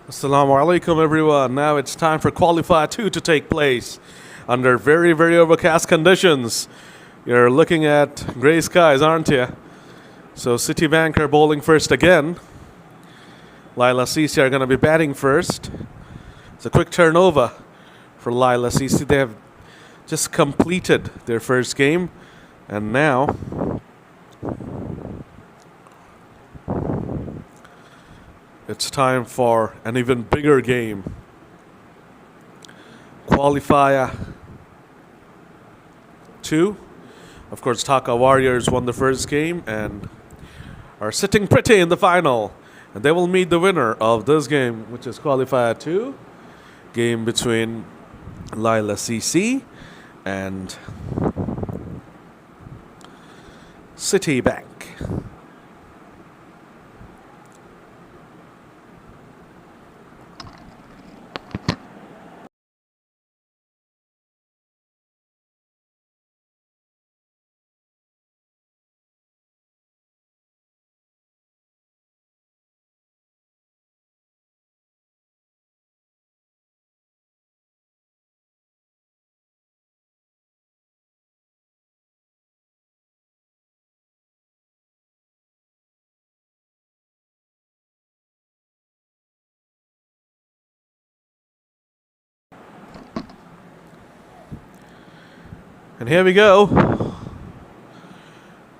Assalamu alaikum everyone. Now it's time for qualifier 2 to take place under very, very overcast conditions. You're looking at grey skies, aren't you? So Citibank are bowling first again. Laila CC are going to be batting first. It's a quick turnover for Laila CC. They have just completed their first game, and now it's time for an even bigger game. Qualifier 2. Of course, Dhaka Warriors won the first game and are sitting pretty in the final. And they will meet the winner of this game, which is Qualifier 2. Game between Laila CC and Citibank. And here we go.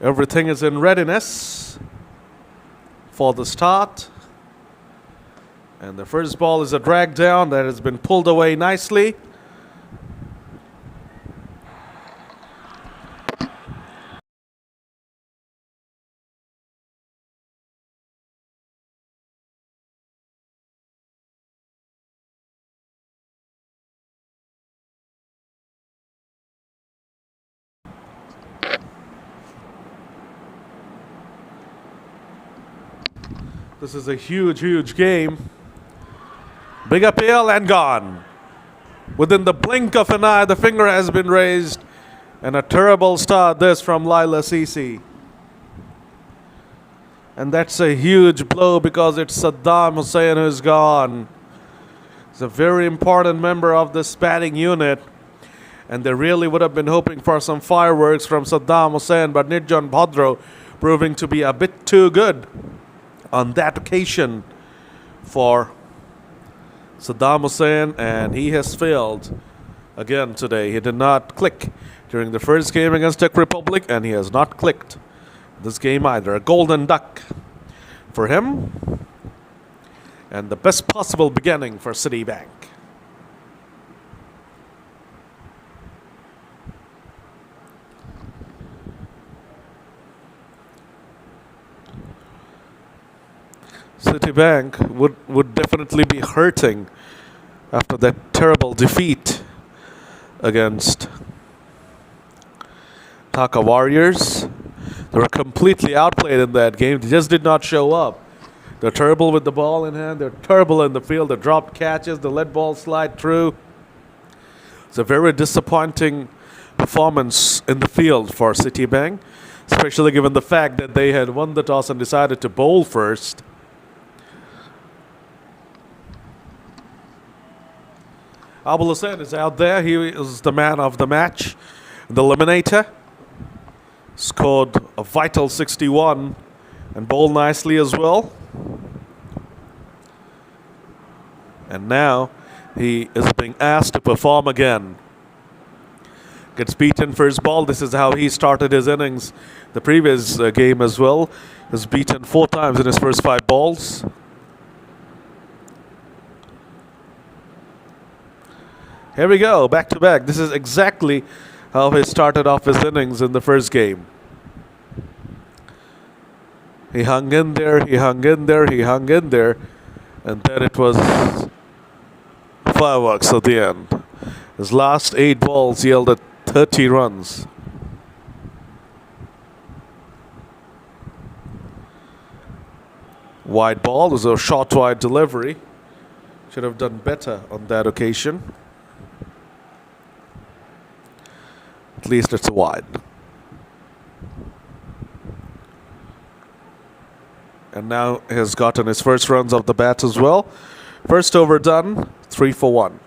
Everything is in readiness for the start. And the first ball is a drag down that has been pulled away nicely. This is a huge, huge game. Big appeal and gone. Within the blink of an eye, the finger has been raised. And a terrible start this from Laila CC. And that's a huge blow because it's Saddam Hussain who's gone. He's a very important member of this batting unit. And they really would have been hoping for some fireworks from Saddam Hussain, but Nirjan Bhadro proving to be a bit too good on that occasion for Saddam Hussain, and he has failed again today. He did not click during the first game against Czech Republic, and he has not clicked this game either. A golden duck for him, and the best possible beginning for Citibank. Citibank would definitely be hurting after that terrible defeat against Dhaka Warriors. They were completely outplayed in that game. They just did not show up. They're terrible with the ball in hand. They're terrible in the field. They dropped catches. They let balls slide through. It's a very disappointing performance in the field for Citibank, especially given the fact that they had won the toss and decided to bowl first. Abul Hussain is out there. He is the man of the match, the eliminator. Scored a vital 61 and bowled nicely as well. And now he is being asked to perform again. Gets beaten first ball. This is how he started his innings the previous game as well. Was beaten 4 times in his first 5 balls. Here we go, back to back. This is exactly how he started off his innings in the first game. He hung in there, he hung in there, he hung in there, and then it was fireworks at the end. His last 8 balls yielded 30 runs. Wide ball was a short wide delivery. Should have done better on that occasion. At least it's a wide. And now has gotten his first runs off the bat as well. First over done, 3 for 1.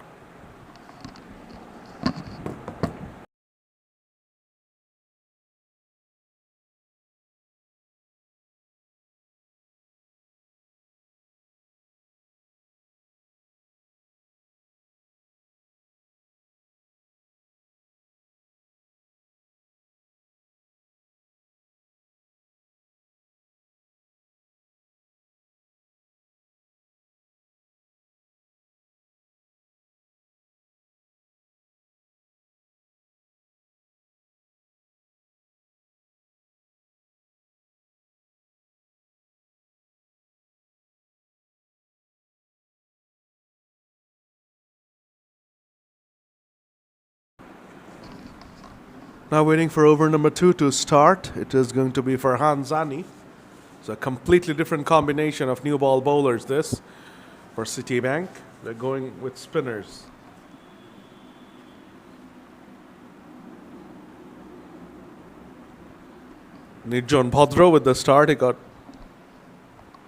Now waiting for over number 2 to start. It is going to be Farhan Zani. It's a completely different combination of new ball bowlers this for Citibank. They're going with spinners. Nirjan Bhadro with the start. He got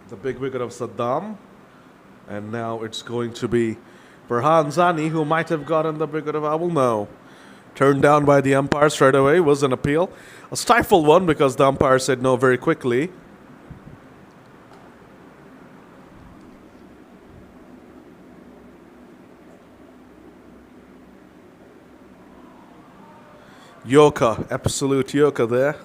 the big wicket of Saddam. And now it's going to be Farhan Zani, who might have gotten the wicket of Abul. No. Turned down by the umpire straight away. Was an appeal. A stifled one because the umpire said no very quickly. Yoka, absolute Yoka there.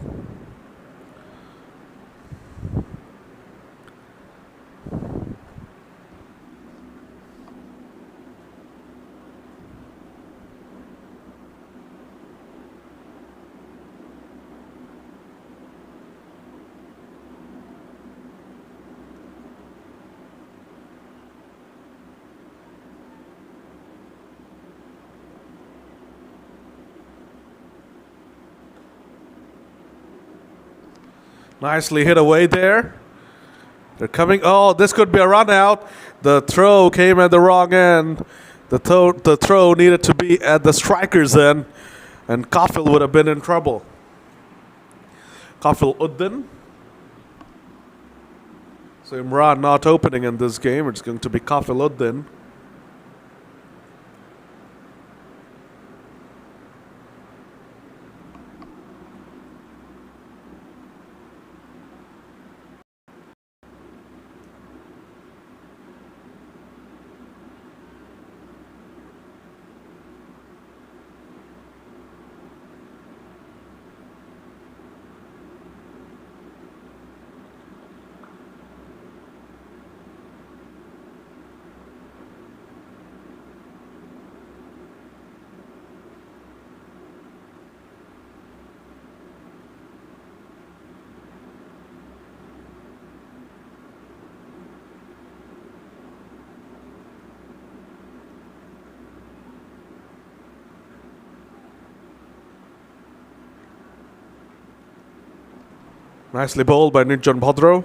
Nicely hit away there. They're coming. Oh, this could be a run out. The throw came at the wrong end. The throw needed to be at the striker's end, and Kafil would have been in trouble. Kafil Uddin. So Imran not opening in this game. It's going to be Kafil Uddin. Nicely bowled by Nirjan Bhadro.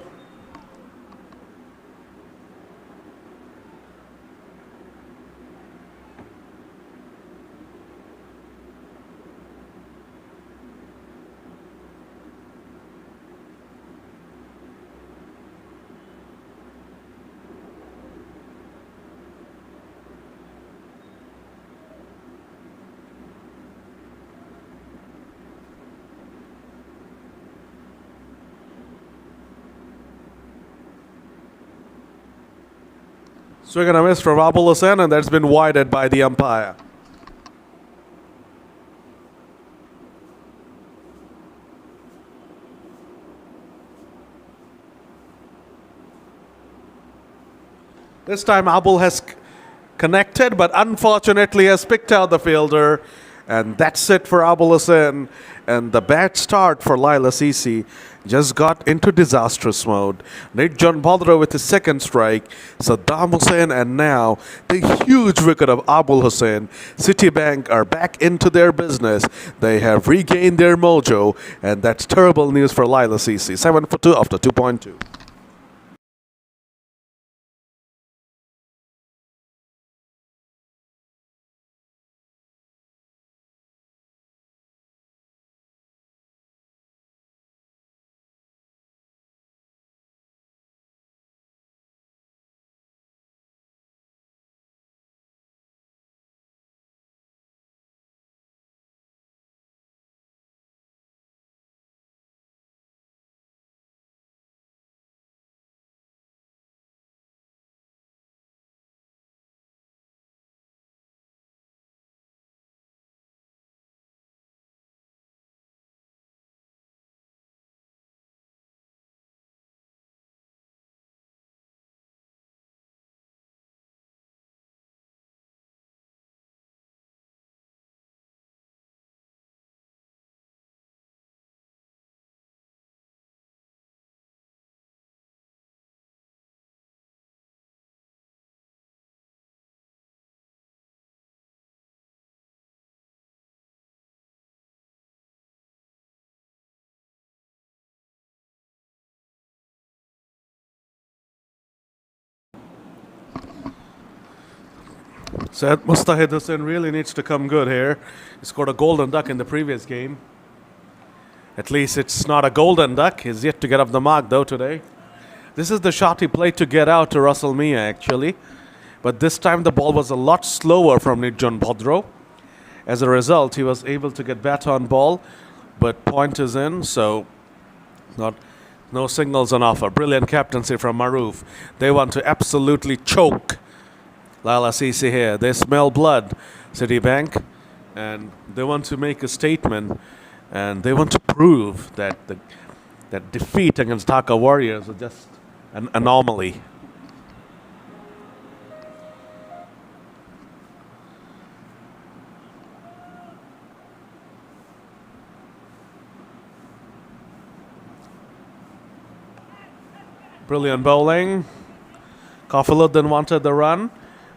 Swing and a miss from Abul Hussain, and that's been widened by the umpire. This time Abul has connected, but unfortunately has picked out the fielder. And that's it for Abul Hussain. And the bad start for Laila CC just got into disastrous mode. Nirjan Bhadra with his second strike, Saddam Hussain, and now the huge wicket of Abul Hussain. Citibank are back into their business. They have regained their mojo, and that's terrible news for Laila CC. 7 for 2 after 2.2. Said Mustahid Hussain really needs to come good here. He scored a golden duck in the previous game. At least it's not a golden duck. He's yet to get up the mark though today. This is the shot he played to get out to Russell Mia actually. But this time the ball was a lot slower from Nirjan Bhadro. As a result, he was able to get bat on ball, but point is in, so no singles on offer. Brilliant captaincy from Maroof. They want to absolutely choke Laila CC here. They smell blood, Citibank, and they want to make a statement, and they want to prove that that defeat against Dhaka Warriors was just an anomaly. Brilliant bowling. Kafiluddin wanted the run.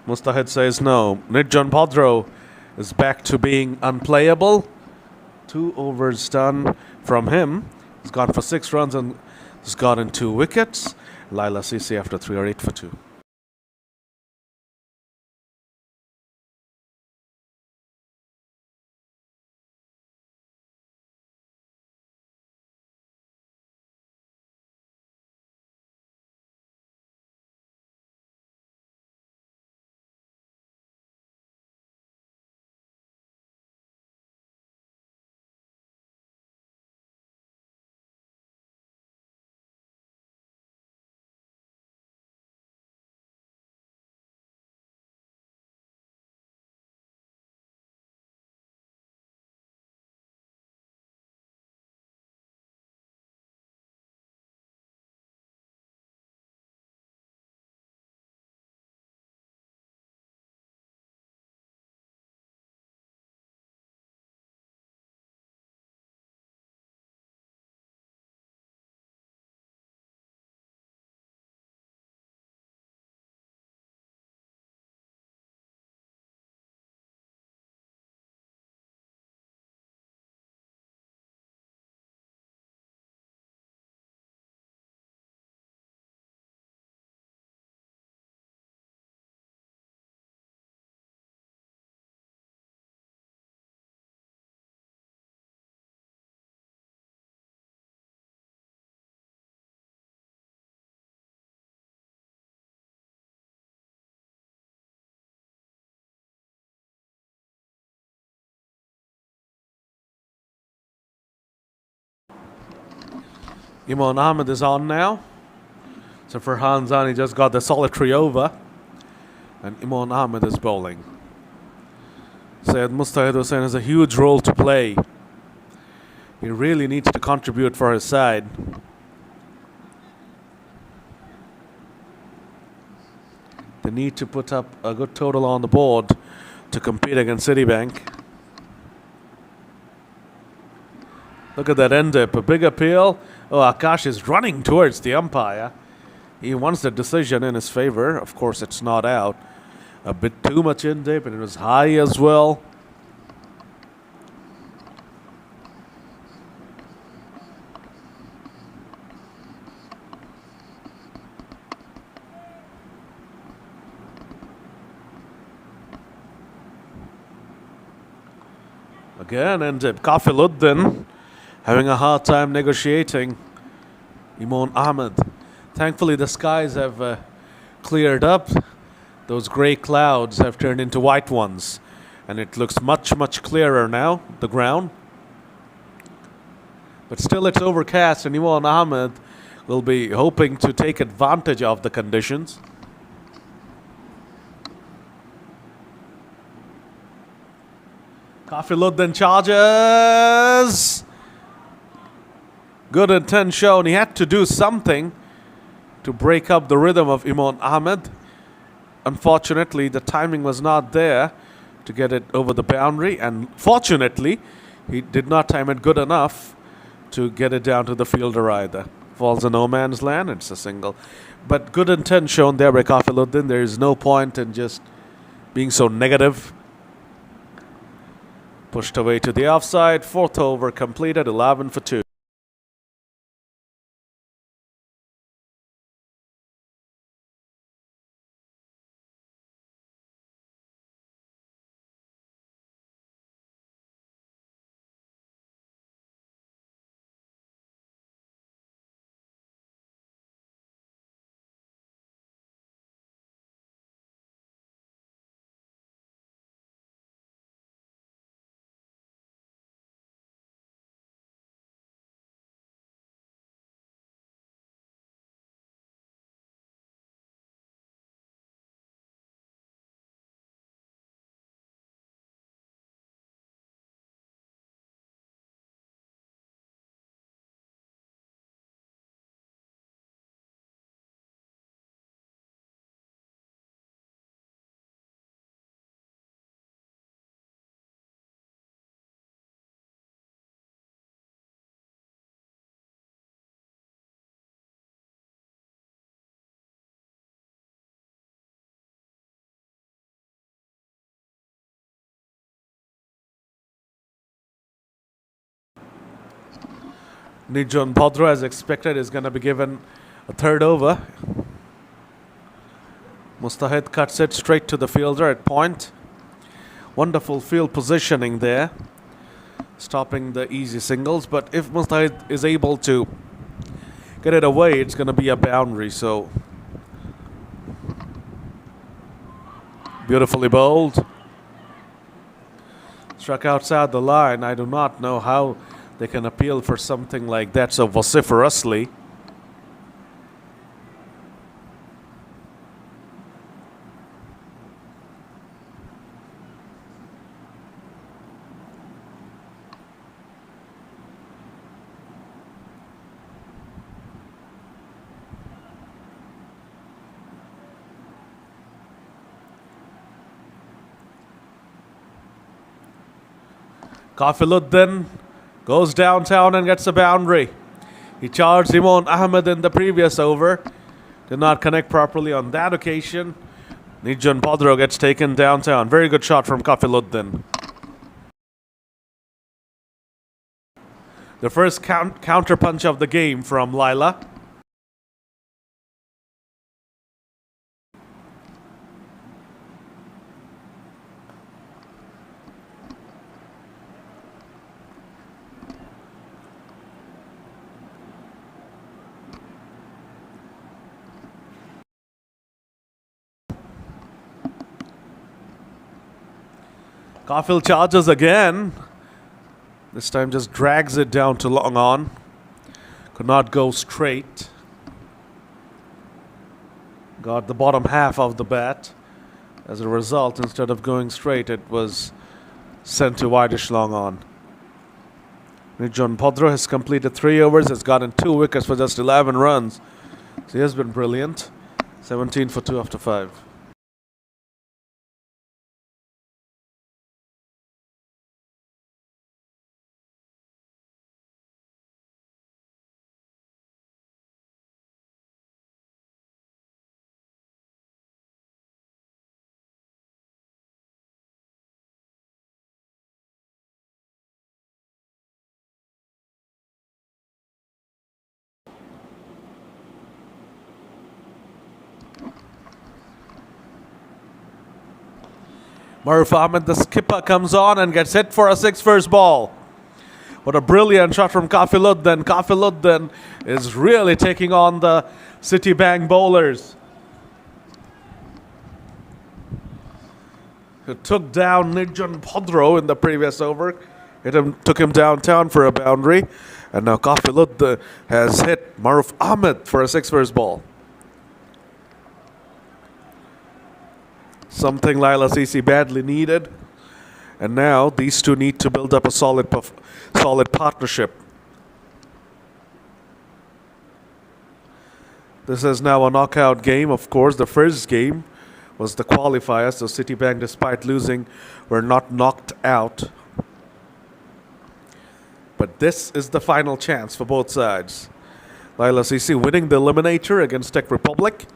Mustahid says no. Nirjan Bhadro is back to being unplayable. 2 overs done from him. He's gone for 6 runs and has gotten 2 wickets. Laila CC after 3 are 8 for 2. Imran Ahmed is on now. So Farhan Zani just got the solitary over. And Imran Ahmed is bowling. Said Mustahid Hussain has a huge role to play. He really needs to contribute for his side. They need to put up a good total on the board to compete against Citibank. Look at that end dip, a big appeal. Oh, Akash is running towards the umpire. He wants the decision in his favor. Of course, it's not out. A bit too much in dip, and it was high as well. Again, in dip. Kafiluddin having a hard time negotiating. Imran Ahmed. Thankfully, the skies have cleared up. Those grey clouds have turned into white ones. And it looks much, much clearer now, the ground. But still it's overcast, and Imran Ahmed will be hoping to take advantage of the conditions. Kafiluddin charges. Good intent shown. He had to do something to break up the rhythm of Imran Ahmed. Unfortunately, the timing was not there to get it over the boundary, and fortunately, he did not time it good enough to get it down to the fielder either. Falls in no man's land, it's a single. But good intent shown there by Kafiluddin. There is no point in just being so negative. Pushed away to the offside. 4th over completed, 11 for 2. Nijon Bhadra, as expected, is going to be given a third over. Mustahid cuts it straight to the fielder at point. Wonderful field positioning there, stopping the easy singles. But if Mustahid is able to get it away, it's going to be a boundary. So beautifully bowled. Struck outside the line. I do not know how they can appeal for something like that so vociferously. Kafiluddin goes downtown and gets a boundary. He charged Imon Ahmed in the previous over. Did not connect properly on that occasion. Nijon Bhadra gets taken downtown. Very good shot from Kafiluddin. The first counter punch of the game from Laila. Kafil charges again. This time just drags it down to long on. Could not go straight. Got the bottom half of the bat. As a result, instead of going straight, it was sent to wideish long on. Nijon Bhadra has completed 3 overs, has gotten 2 wickets for just 11 runs. So he has been brilliant. 17 for 2 after 5. Maruf Ahmed, the skipper, comes on and gets hit for a 6 first ball. What a brilliant shot from Kafiluddin. Kafiluddin is really taking on the Citibank bowlers. Who took down Nijon Bhadra in the previous over. Took him downtown for a boundary. And now Kafiluddin has hit Maruf Ahmed for a 6 first ball. Something Laila CC badly needed. And now these two need to build up a solid partnership. This is now a knockout game. Of course, the first game was the qualifier. So Citibank, despite losing, were not knocked out. But this is the final chance for both sides. Laila CC winning the eliminator against Czech Republic.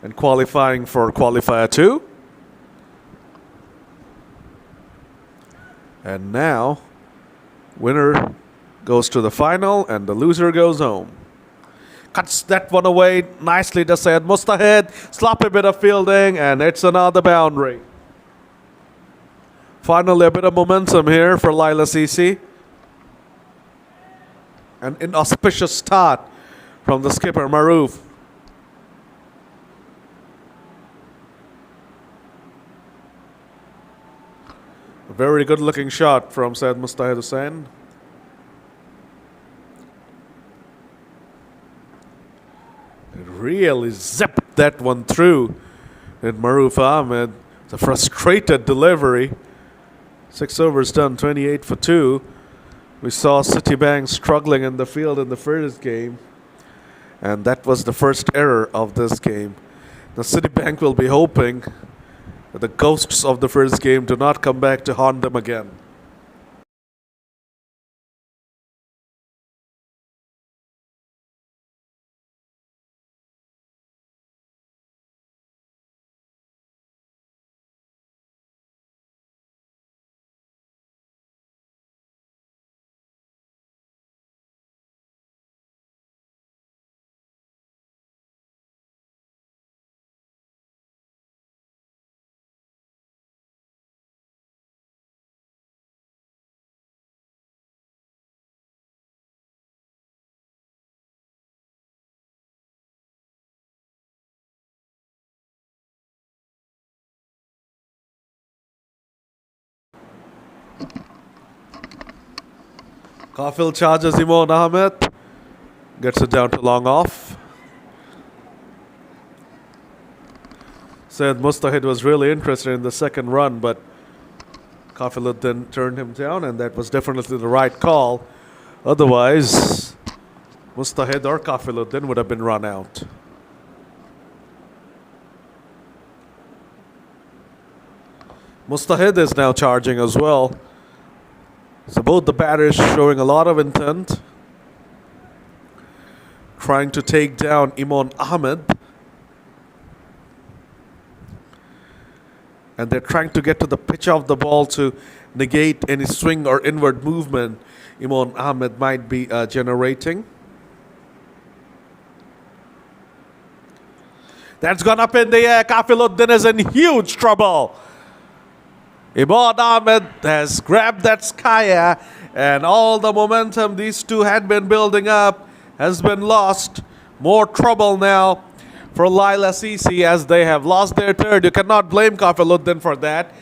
And qualifying for qualifier 2. And now, winner goes to the final and the loser goes home. Cuts that one away nicely to Syed Mustahid. Sloppy bit of fielding and it's another boundary. Finally a bit of momentum here for Laila CC. An inauspicious start from the skipper Maruf. A very good looking shot from Syed Mustahid Hussain. It really zipped that one through in Maruf Ahmed. It's a frustrated delivery. 6 overs done, 28 for 2. We saw Citibank struggling in the field in the first game. And that was the first error of this game. Now Citibank will be hoping that the ghosts of the first game do not come back to haunt them again. Kafil charges Imon Ahmed. Gets it down to long off. Said Mustahid was really interested in the second run, but Kafiluddin turned him down, and that was definitely the right call. Otherwise, Mustahid or Kafiluddin would have been run out. Mustahid is now charging as well. So both the batters showing a lot of intent, trying to take down Imon Ahmed. And they're trying to get to the pitch of the ball to negate any swing or inward movement Imon Ahmed might be generating. That's gone up in the air. Kafiluddin is in huge trouble. Imon Ahmed has grabbed that skyer, and all the momentum these two had been building up has been lost. More trouble now for Laila CC as they have lost their third. You cannot blame Kafiluddin for that.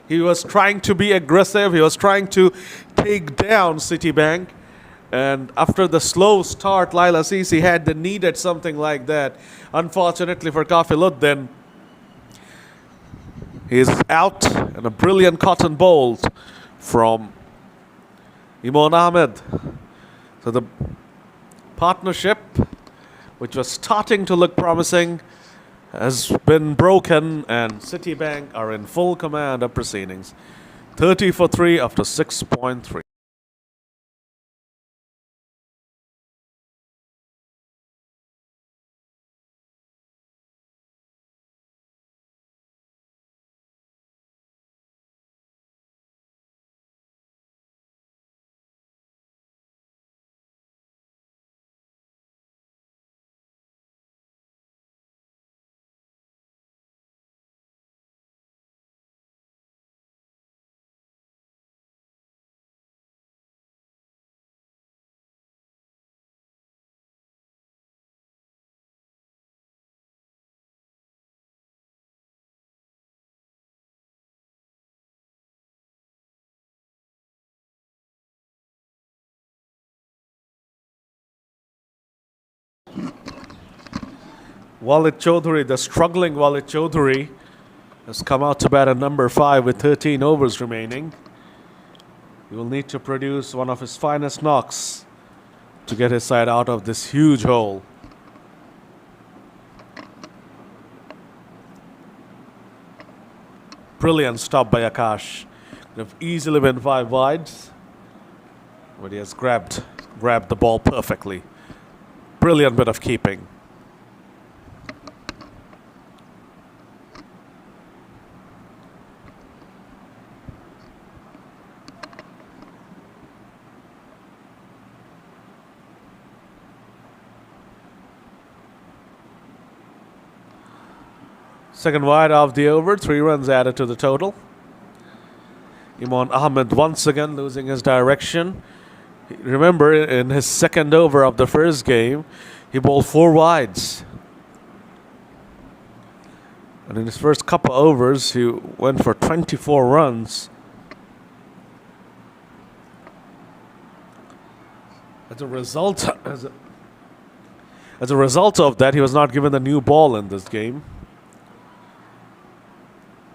He was trying to be aggressive. He was trying to take down Citibank. And after the slow start Laila CC had, they needed something like that. Unfortunately for Kafiluddin, he's out, and a brilliant cotton bolt from Imon Ahmed. So the partnership, which was starting to look promising, has been broken, and Citibank are in full command of proceedings. 30 for 3 after 6.3. Walid Chaudhary, the struggling Walid Chaudhary, has come out to bat at number 5 with 13 overs remaining. He will need to produce one of his finest knocks to get his side out of this huge hole. Brilliant stop by Akash. Could have easily been 5 wides, but he has grabbed the ball perfectly. Brilliant bit of keeping. Second wide of the over, 3 runs added to the total. Imon Ahmed once again losing his direction. Remember, in his second over of the first game, he bowled 4 wides. And in his first couple overs, he went for 24 runs. As a result of that, he was not given the new ball in this game.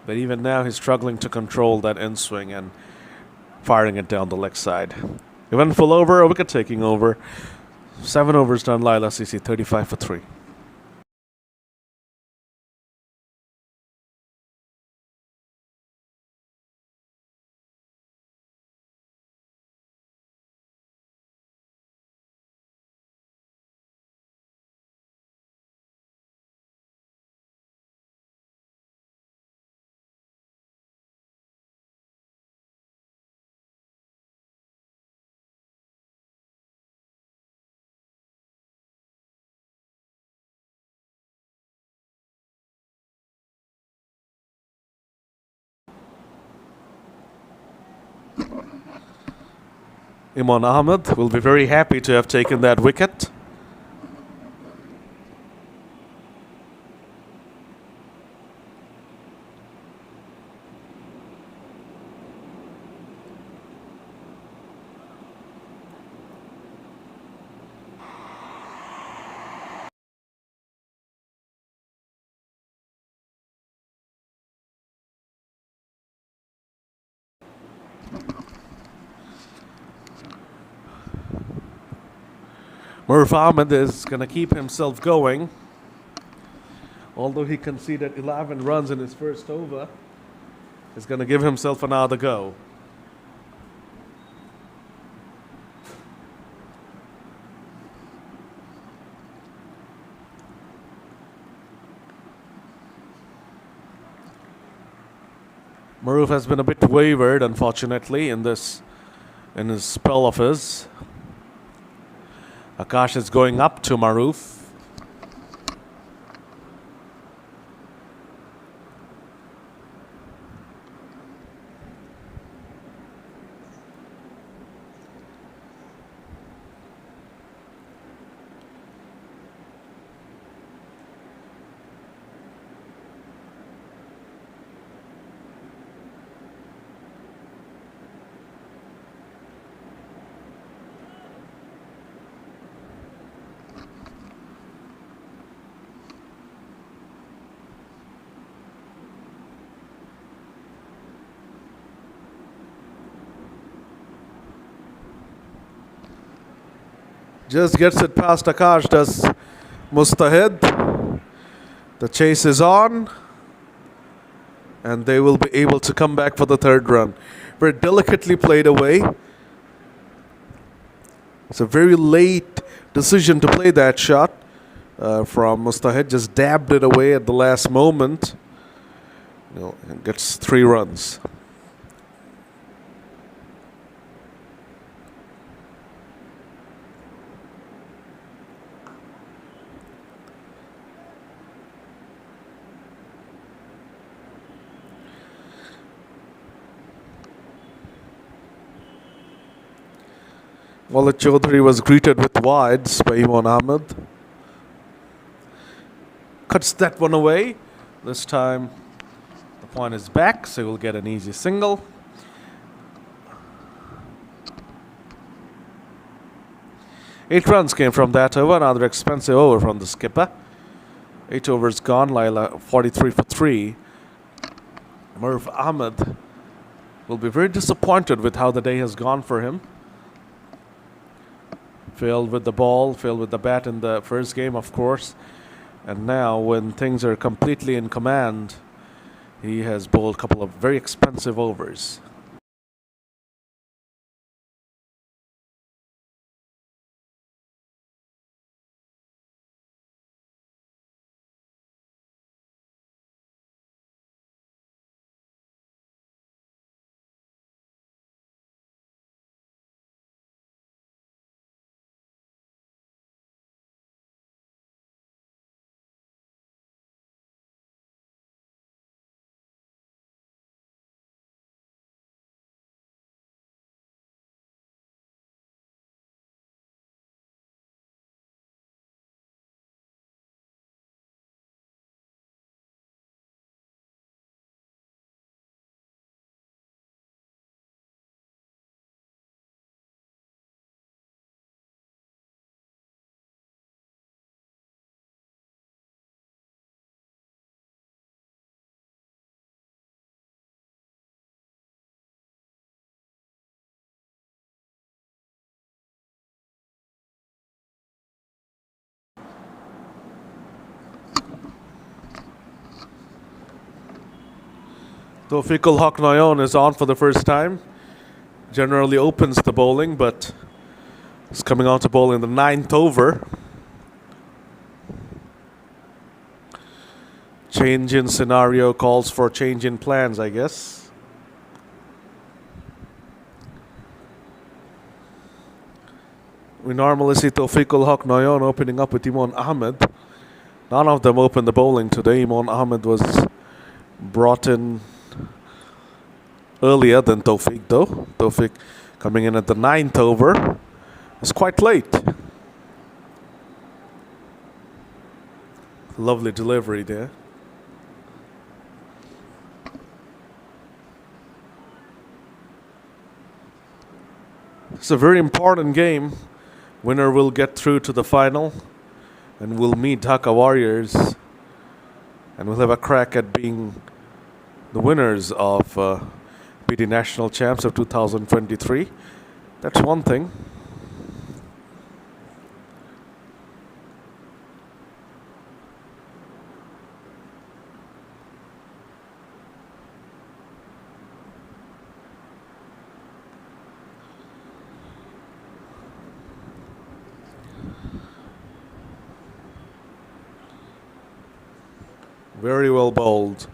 But even now, he's struggling to control that in swing and firing it down the leg side. He went full over, a wicket taking over. 7 overs done, Laila CC, 35 for 3. Imon Ahmed will be very happy to have taken that wicket. Murph Ahmed is going to keep himself going. Although he conceded 11 runs in his first over, he's going to give himself another go. Maruf has been a bit wavered, unfortunately, in his spell of his. Akash is going up to Maruf. Just gets it past Akash, does Mustahid. The chase is on. And they will be able to come back for the third run. Very delicately played away. It's a very late decision to play that shot from Mustahid. Just dabbed it away at the last moment. And gets 3 runs. Walid Chaudhary was greeted with wides by Imran Ahmed. Cuts that one away. This time the point is back, so we'll get an easy single. Eight runs came from that over. Another expensive over from the skipper. 8 overs gone. Laila 43 for 3. Murph Ahmed will be very disappointed with how the day has gone for him. Failed with the ball, failed with the bat in the first game, of course. And now, when things are completely in command, he has bowled a couple of very expensive overs. Tawfiqul Haq Nayan is on for the first time. Generally opens the bowling, but is coming on to bowl in the 9th over. Change in scenario calls for change in plans, I guess. We normally see Tawfiqul Haq Nayan opening up with Imran Ahmed. None of them opened the bowling today. Imran Ahmed was brought in earlier than Tawfiq, though. Tawfiq coming in at the 9th over. It's quite late. Lovely delivery there. It's a very important game. Winner will get through to the final and will meet Dhaka Warriors. And we'll have a crack at being the winners of BD National Champs of 2023. That's one thing. Very well bowled.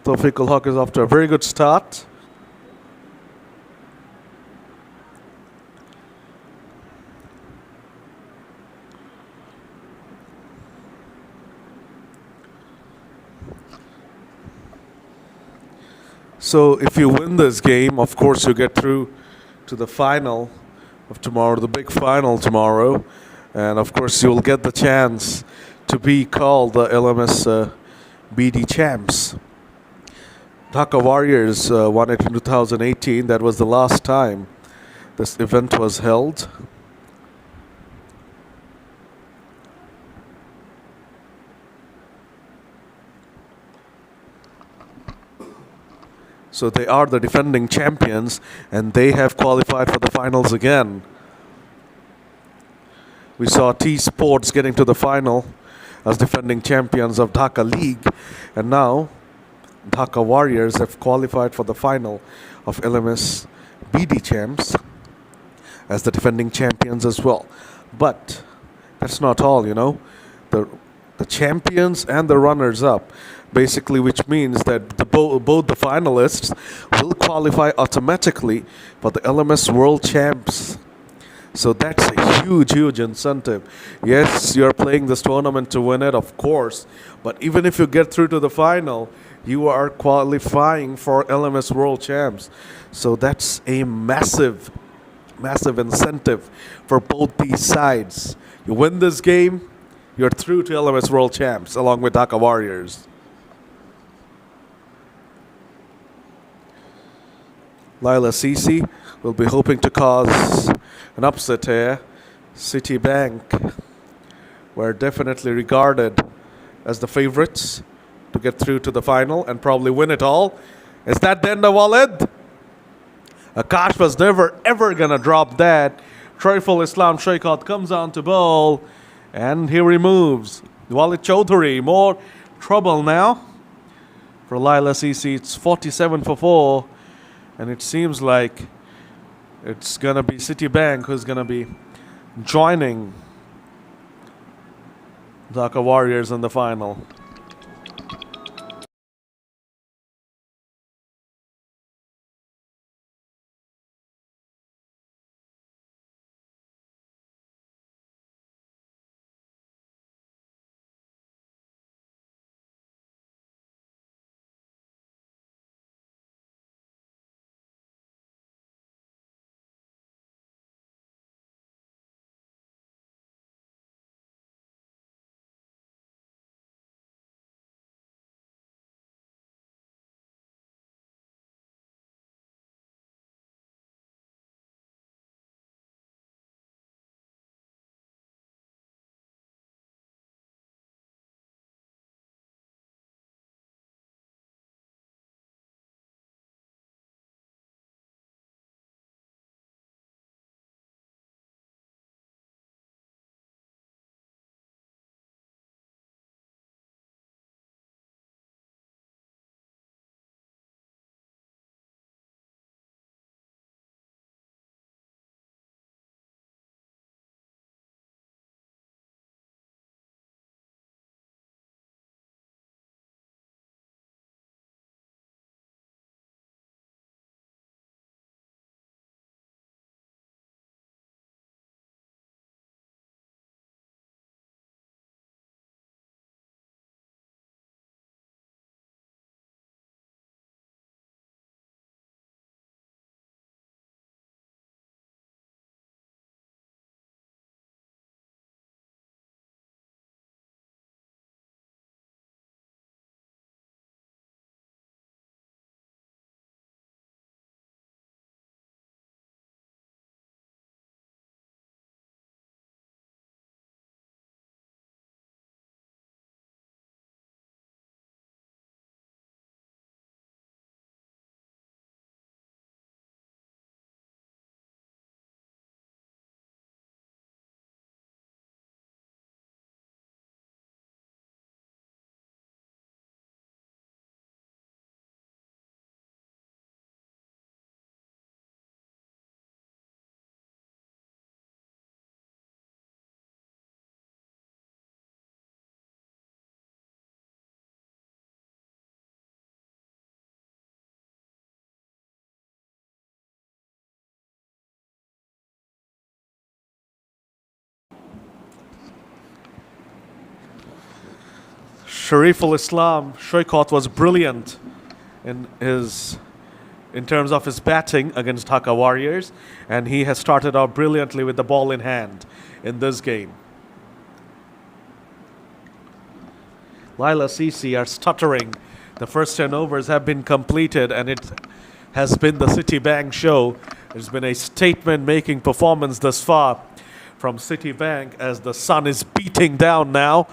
Tawfiq ul Haq is off to a very good start. So if you win this game, of course you get through to the final of tomorrow, the big final tomorrow, and of course you'll get the chance to be called the LMS BD champs. Dhaka Warriors won it in 2018. That was the last time this event was held. So they are the defending champions and they have qualified for the finals again. We saw T Sports getting to the final as defending champions of Dhaka League, and now Dhaka Warriors have qualified for the final of LMS BD champs as the defending champions as well. But that's not all, you know. The champions and the runners up, basically, which means that both the finalists will qualify automatically for the LMS World Champs. So that's a huge incentive. Yes, you're playing this tournament to win it, of course, but even if you get through to the final, you are qualifying for LMS World Champs. So that's a massive incentive for both these sides. You win this game, you're through to LMS World Champs along with Dhaka Warriors. Laila CC will be hoping to cause an upset here. Citibank were definitely regarded as the favorites to get through to the final and probably win it all. Is that then the wallet? Akash was never ever gonna drop that. Traiful Islam Sheikhat comes on to bowl and he removes Walid Chaudhary. More trouble now for Laila CC. It's 47 for 4 and it seems like it's gonna be Citibank who's gonna be joining Dhaka Warriors in the final. Shariful Islam Shoykot was brilliant in terms of his batting against Dhaka Warriors, and he has started out brilliantly with the ball in hand in this game. Laila CC are stuttering. The first 10 overs have been completed, and it has been the Citibank show. It's been a statement-making performance thus far from Citibank as the sun is beating down now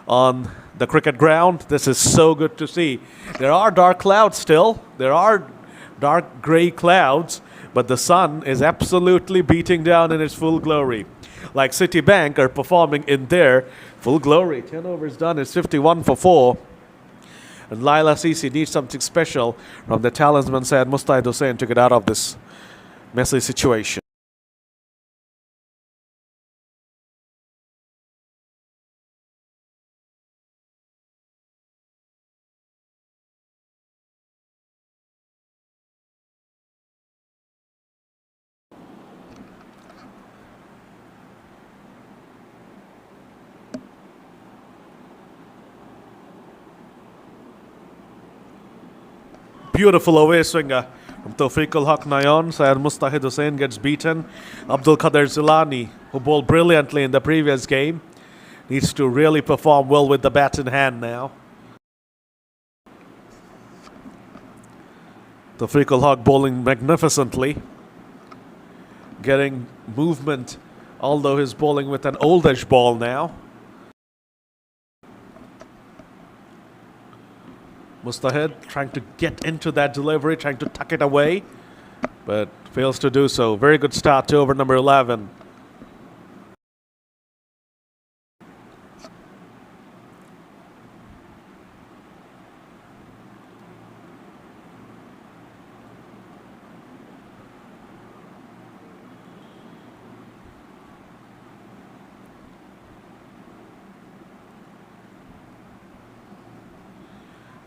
on the cricket ground. This is so good to see. There are dark clouds still. There are dark grey clouds, but the sun is absolutely beating down in its full glory. Like Citibank are performing in their full glory. 10 overs done is 51 for 4. And Laila CC needs something special from the talisman Syed Mustahid Hussain to get out of this messy situation. Beautiful away swinger from Tawfiqul Haq Nayan. Syed Mustahid Hussain gets beaten. Abdul Qadir Zilani, who bowled brilliantly in the previous game, needs to really perform well with the bat in hand now. Tawfiqul Haq bowling magnificently, getting movement, although he's bowling with an oldish ball now. Mustahid trying to get into that delivery, trying to tuck it away, but fails to do so. Very good start to over number 11.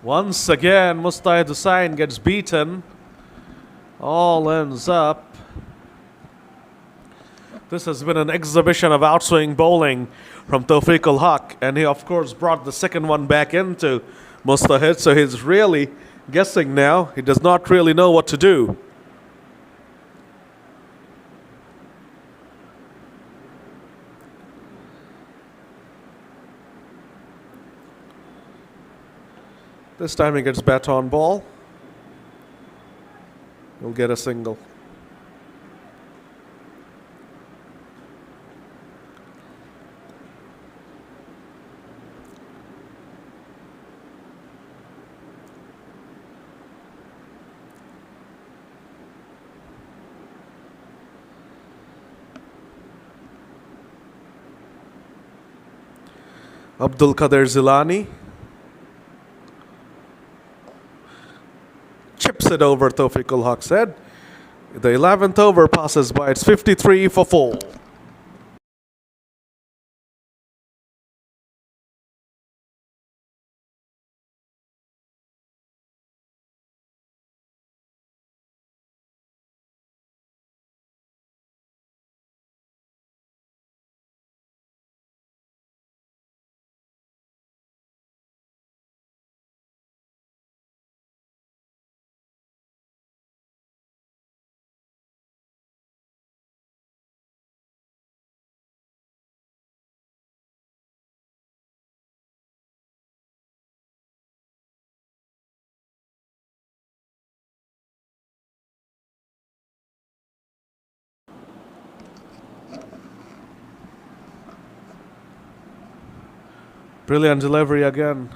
Once again, Mustahid Hussain gets beaten. All ends up. This has been an exhibition of outswing bowling from Tawfiqul Haq, and he of course brought the second one back into Mustahid, so he's really guessing now. He does not really know what to do. This time he gets bat on ball. He'll get a single. Abdul Qadir Zilani chips it over, Tawfiqul Haq said. The 11th over passes by. It's 53 for 4. Brilliant delivery again.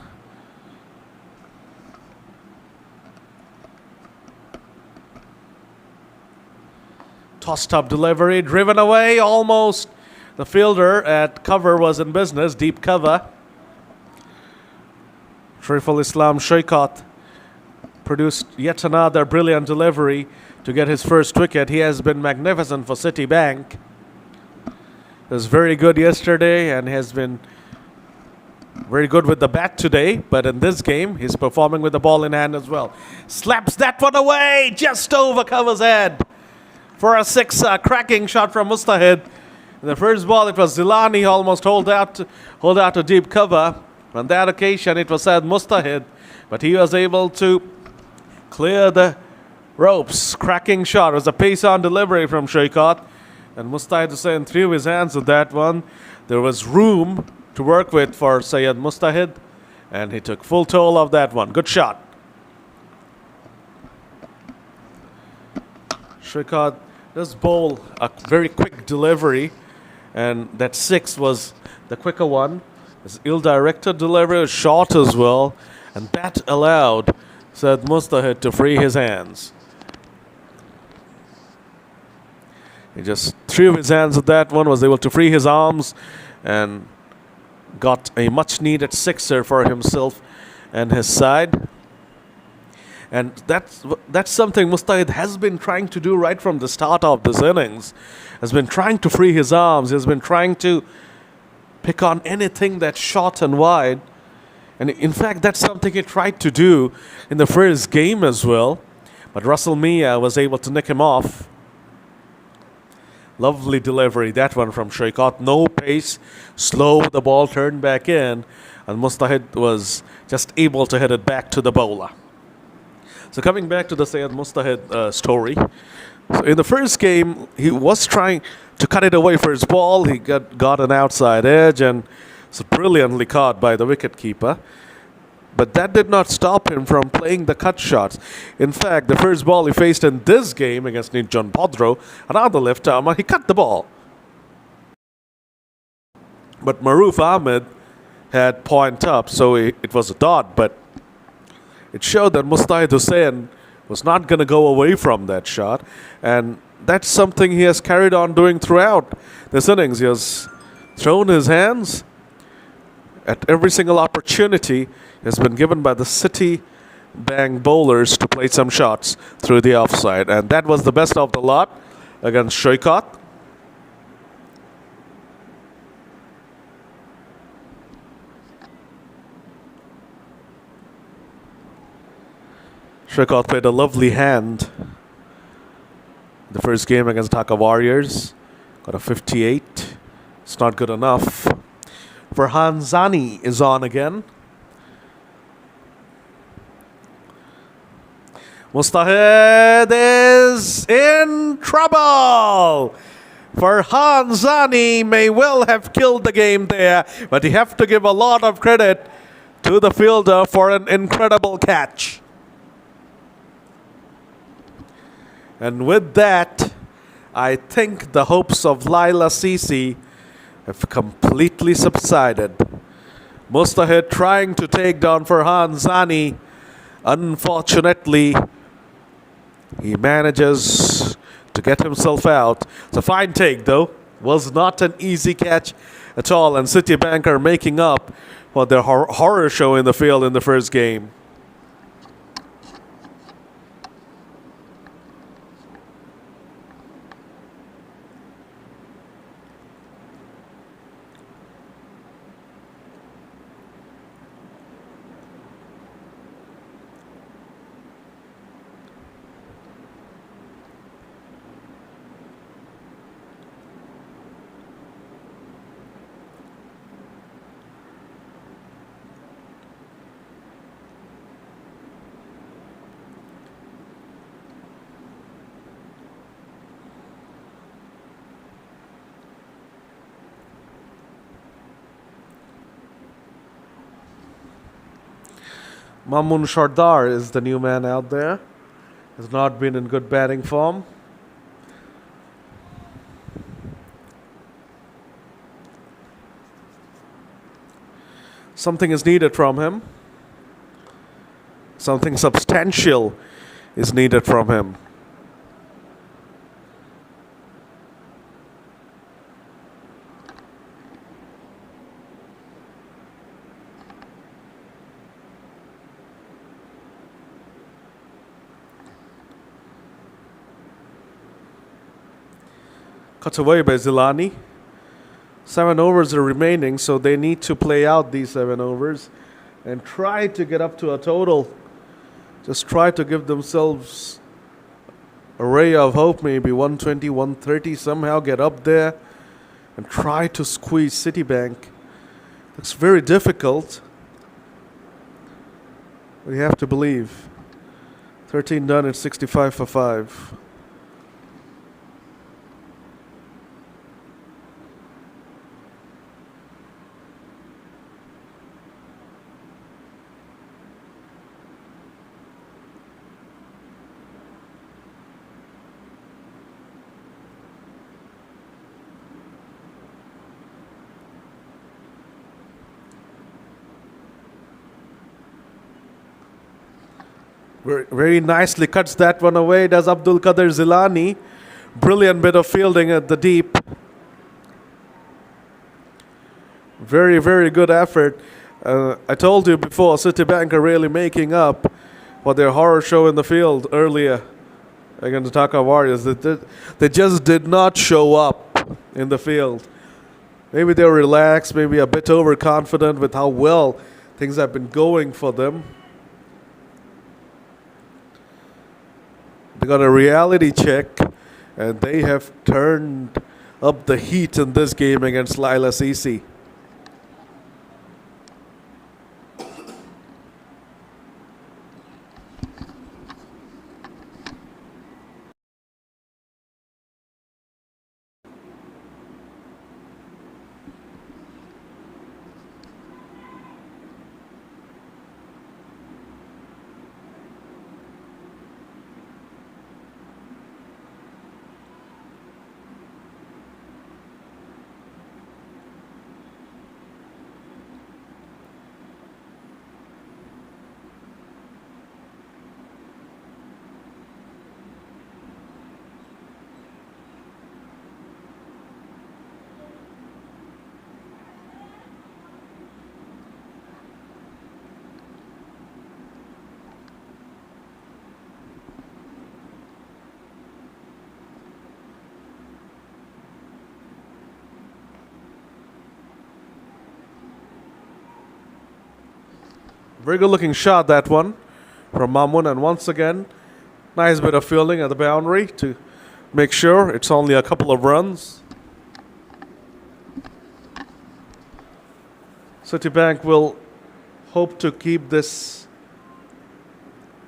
Tossed up delivery, driven away almost. The fielder at cover was in business, deep cover. Shariful Islam Shoykot produced yet another brilliant delivery to get his first wicket. He has been magnificent for Citibank. He was very good yesterday and has been very good with the bat today, but in this game, he's performing with the ball in hand as well. Slaps that one away, just over cover's head for a sixer. Cracking shot from Mustahid. In the first ball, it was Zilani almost hold out to deep cover. On that occasion, it was Syed Mustahid, but he was able to clear the ropes. Cracking shot. It was a pace-on delivery from Shaikat, and Mustahid Hussain threw his hands at that one. There was room to work with for Syed Mustahid, and he took full toll of that one. Good shot. Shaikat does bowl a very quick delivery, and that 6 was the quicker one. It's ill-directed delivery, short as well, and that allowed Syed Mustahid to free his hands. He just threw his hands at that one, was able to free his arms, and got a much-needed sixer for himself and his side. And that's something Mustahid has been trying to do right from the start of this innings. Has been trying to free his arms. Has been trying to pick on anything that's short and wide. And in fact, that's something he tried to do in the first game as well. But Russell Mia was able to nick him off. Lovely delivery, that one from Shaikat. No pace, slow, the ball turned back in. And Mustahid was just able to hit it back to the bowler. So coming back to the Syed Mustahid story. So in the first game, he was trying to cut it away for his ball. He got an outside edge and was brilliantly caught by the wicketkeeper. But that did not stop him from playing the cut shots. In fact, the first ball he faced in this game against Nirjan Bhadro, another left-armer, he cut the ball. But Maroof Ahmed had point up, so it was a dot, but it showed that Mustahid Hussain was not going to go away from that shot. And that's something he has carried on doing throughout this innings. He has thrown his hands at every single opportunity he has been given by the Citibank bowlers to play some shots through the offside. And that was the best of the lot against Shaikat. Shaikat played a lovely hand the first game against Dhaka Warriors. Got a 58. It's not good enough. Farhan Zani is on again. Mustahid is in trouble. Farhan Zani may well have killed the game there, but you have to give a lot of credit to the fielder for an incredible catch. And with that, I think the hopes of Laila CC have completely subsided. Mustahid trying to take down Farhan Zani. Unfortunately, he manages to get himself out. It's a fine take, though. Was not an easy catch at all. And Citibank are making up for their horror show in the field in the first game. Mamun Sardar is the new man out there. Has not been in good batting form. Something is needed from him. Something substantial is needed from him. Cut away by Zilani. 7 overs are remaining, so they need to play out these 7 overs and try to get up to a total. Just try to give themselves a ray of hope, maybe 120, 130, somehow get up there and try to squeeze Citibank. It's very difficult. We have to believe. 13 done at 65 for 5. Very nicely cuts that one away, does Abdul Qadir Zilani. Brilliant bit of fielding at the deep. Very, very good effort. I told you before, Citibank are really making up for their horror show in the field earlier against the Dhaka Warriors. They just did not show up in the field. Maybe they were relaxed, maybe a bit overconfident with how well things have been going for them. They got a reality check, and they have turned up the heat in this game against Laila CC. Very good looking shot, that one, from Mamun. And once again, nice bit of fielding at the boundary to make sure it's only a couple of runs. Citibank will hope to keep this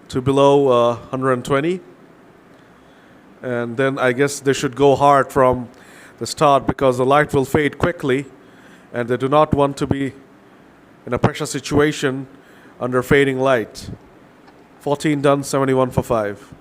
to below 120. And then I guess they should go hard from the start because the light will fade quickly. And they do not want to be in a pressure situation under fading light. 14 done, 71 for 5.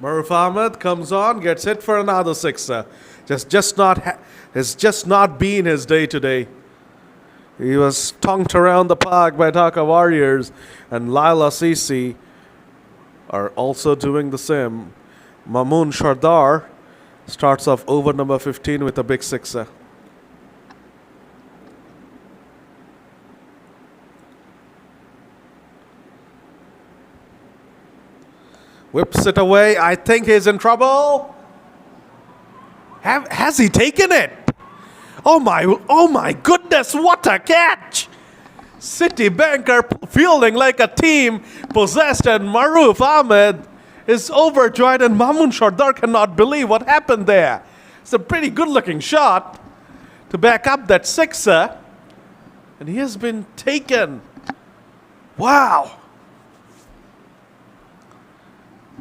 Maruf Ahmed comes on, gets hit for another sixer. It's just not been his day today. He was tonked around the park by Dhaka Warriors, and Laila CC are also doing the same. Mamun Shardar starts off over number 15 with a big sixer. Whips it away. I think he's in trouble. Has he taken it? Oh my goodness, what a catch! Citibank are fielding like a team possessed, and Maruf Ahmed is overjoyed, and Mamun Shardar cannot believe what happened there. It's a pretty good looking shot to back up that sixer, and he has been taken. Wow.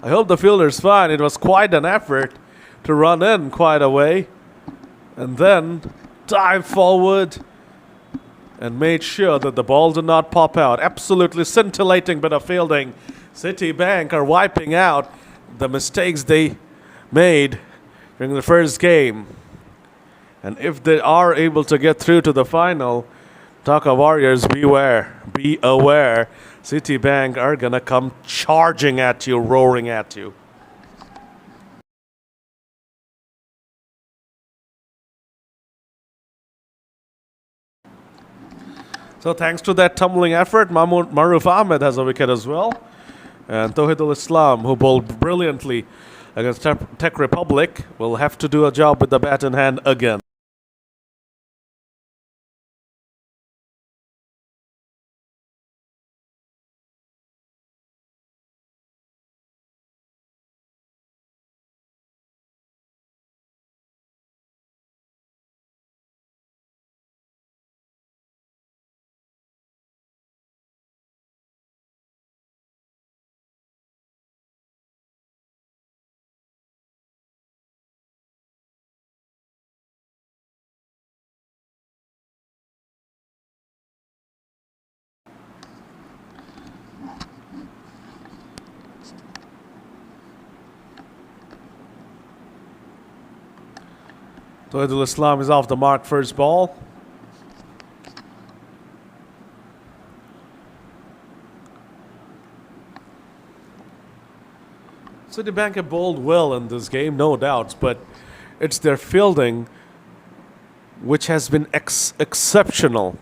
I hope the fielder's fine. It was quite an effort to run in quite a way and then Dive forward and made sure that the ball did not pop out. Absolutely scintillating bit of fielding. Citibank are wiping out the mistakes they made during the first game. And if they are able to get through to the final, Dhaka Warriors, beware, be aware. Citibank are gonna come charging at you, roaring at you. So thanks to that tumbling effort, Maruf Ahmed has a wicket as well. And Tawhidul Islam, who bowled brilliantly against Tech Republic, will have to do a job with the bat in hand again. Tawhidul Islam is off the mark first ball. Citibank have bowled well in this game, no doubts, but it's their fielding which has been exceptional.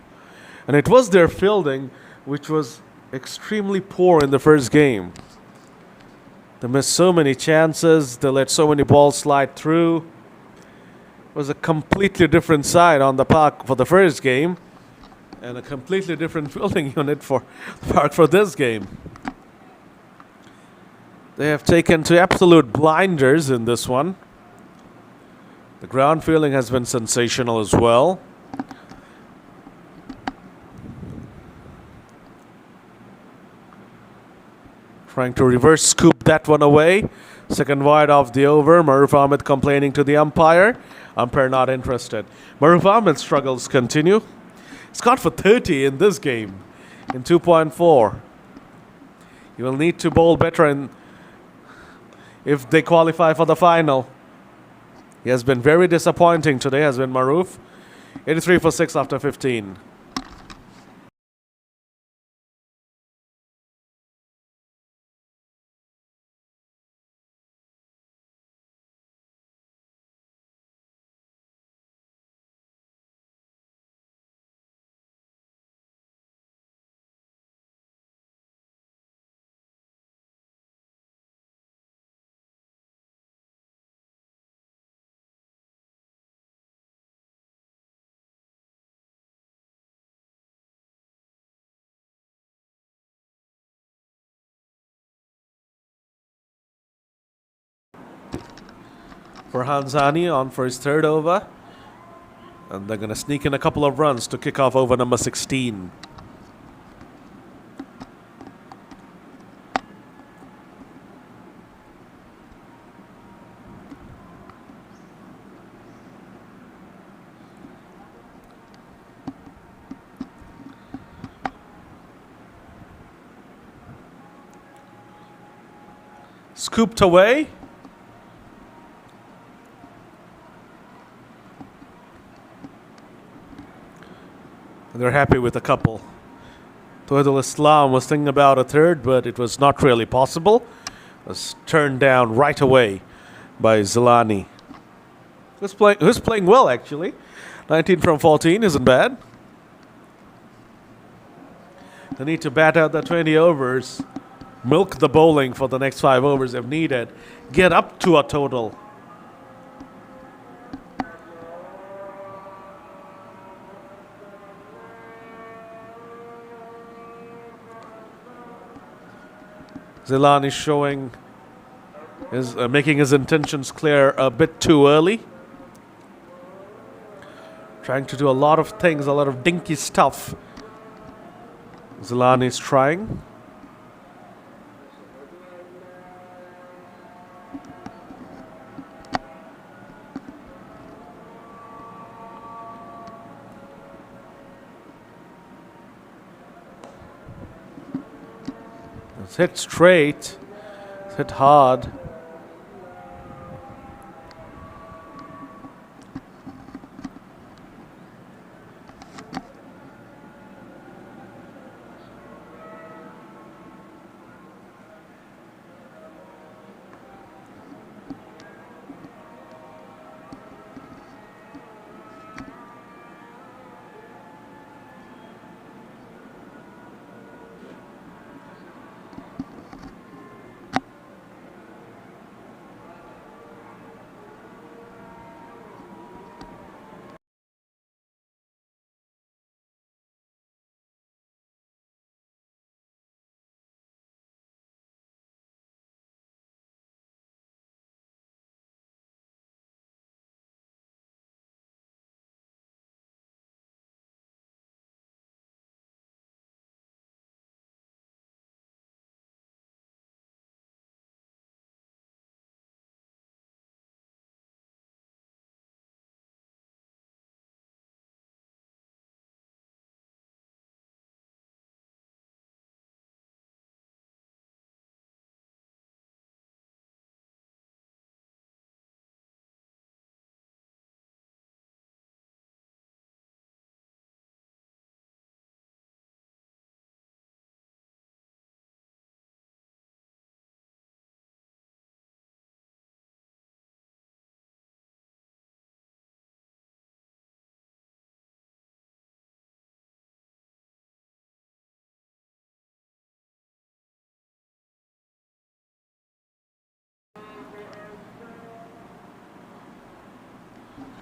And it was their fielding which was extremely poor in the first game. They missed so many chances, they let so many balls slide through. It was a completely different side on the park for the first game, and a completely different fielding unit for the park for this game. They have taken to absolute blinders in this one. The ground fielding has been sensational as well. Trying to reverse scoop that one away. Second wide off the over. Maruf Ahmed complaining to the umpire. Umpire not interested. Maruf Ahmed's struggles continue. He's got for 30 in this game in 2.4. He will need to bowl better if they qualify for the final. He has been very disappointing today, has been Maruf. 83 for 6 after 15. For Hanzani on for his third over. And they're going to sneak in a couple of runs to kick off over number 16. Scooped away. And they're happy with a couple. Tawhidul Islam was thinking about a third, but it was not really possible. It was turned down right away by Zilani. Who's playing well, actually. 19 from 14 isn't bad. They need to bat out the 20 overs. Milk the bowling for the next 5 overs if needed. Get up to a total. Zilan is showing making his intentions clear a bit too early. Trying to do a lot of things, a lot of dinky stuff. Zilan is trying. It's hit straight. It's hit hard.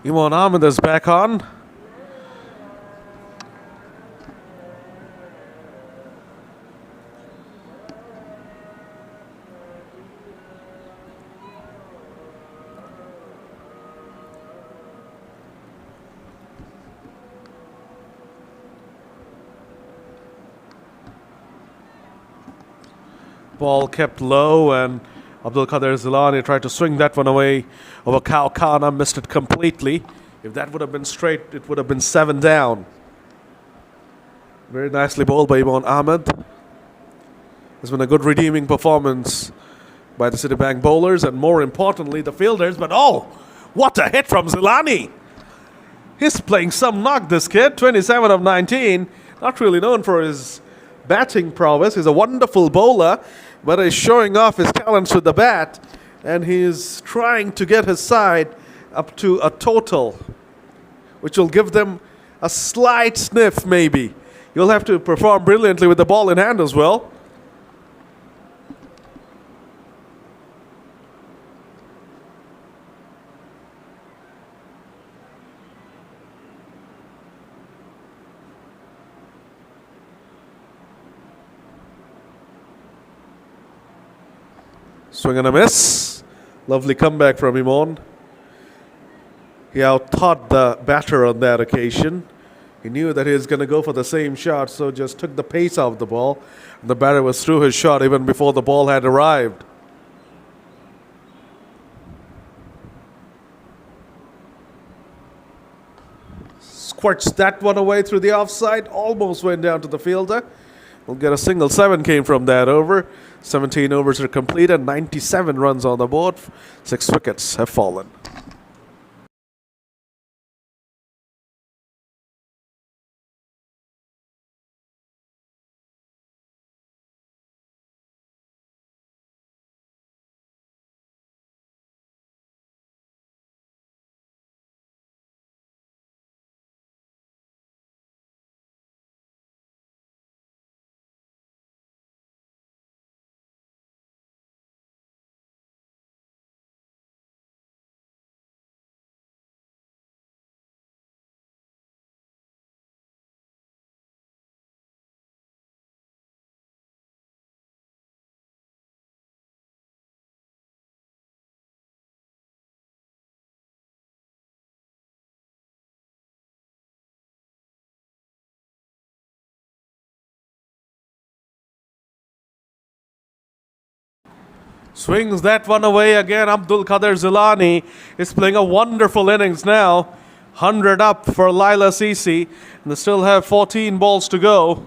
Imran Ahmed is back on. Ball kept low, and Abdul Qadir Zilani tried to swing that one away over Kana, missed it completely. If that would have been straight, it would have been 7 down. Very nicely bowled by Imran Ahmed. It's been a good redeeming performance by the Citibank bowlers, and more importantly, the fielders. But oh, what a hit from Zilani! He's playing some knock, this kid. 27 of 19. Not really known for his batting prowess. He's a wonderful bowler, but he's showing off his talents with the bat, and he's trying to get his side up to a total, which will give them a slight sniff maybe. You'll have to perform brilliantly with the ball in hand as well. Swing and a miss. Lovely comeback from Imran. He out-thought the batter on that occasion. He knew that he was going to go for the same shot, so just took the pace out of the ball. The batter was through his shot even before the ball had arrived. Squirts that one away through the offside. Almost went down to the fielder. We'll get a single. 7 came from that over. 17 overs are completed. 97 runs on the board. 6 wickets have fallen. Swings that one away again. Abdul Qadir Zilani is playing a wonderful innings now. 100 up for Laila CC, and they still have 14 balls to go.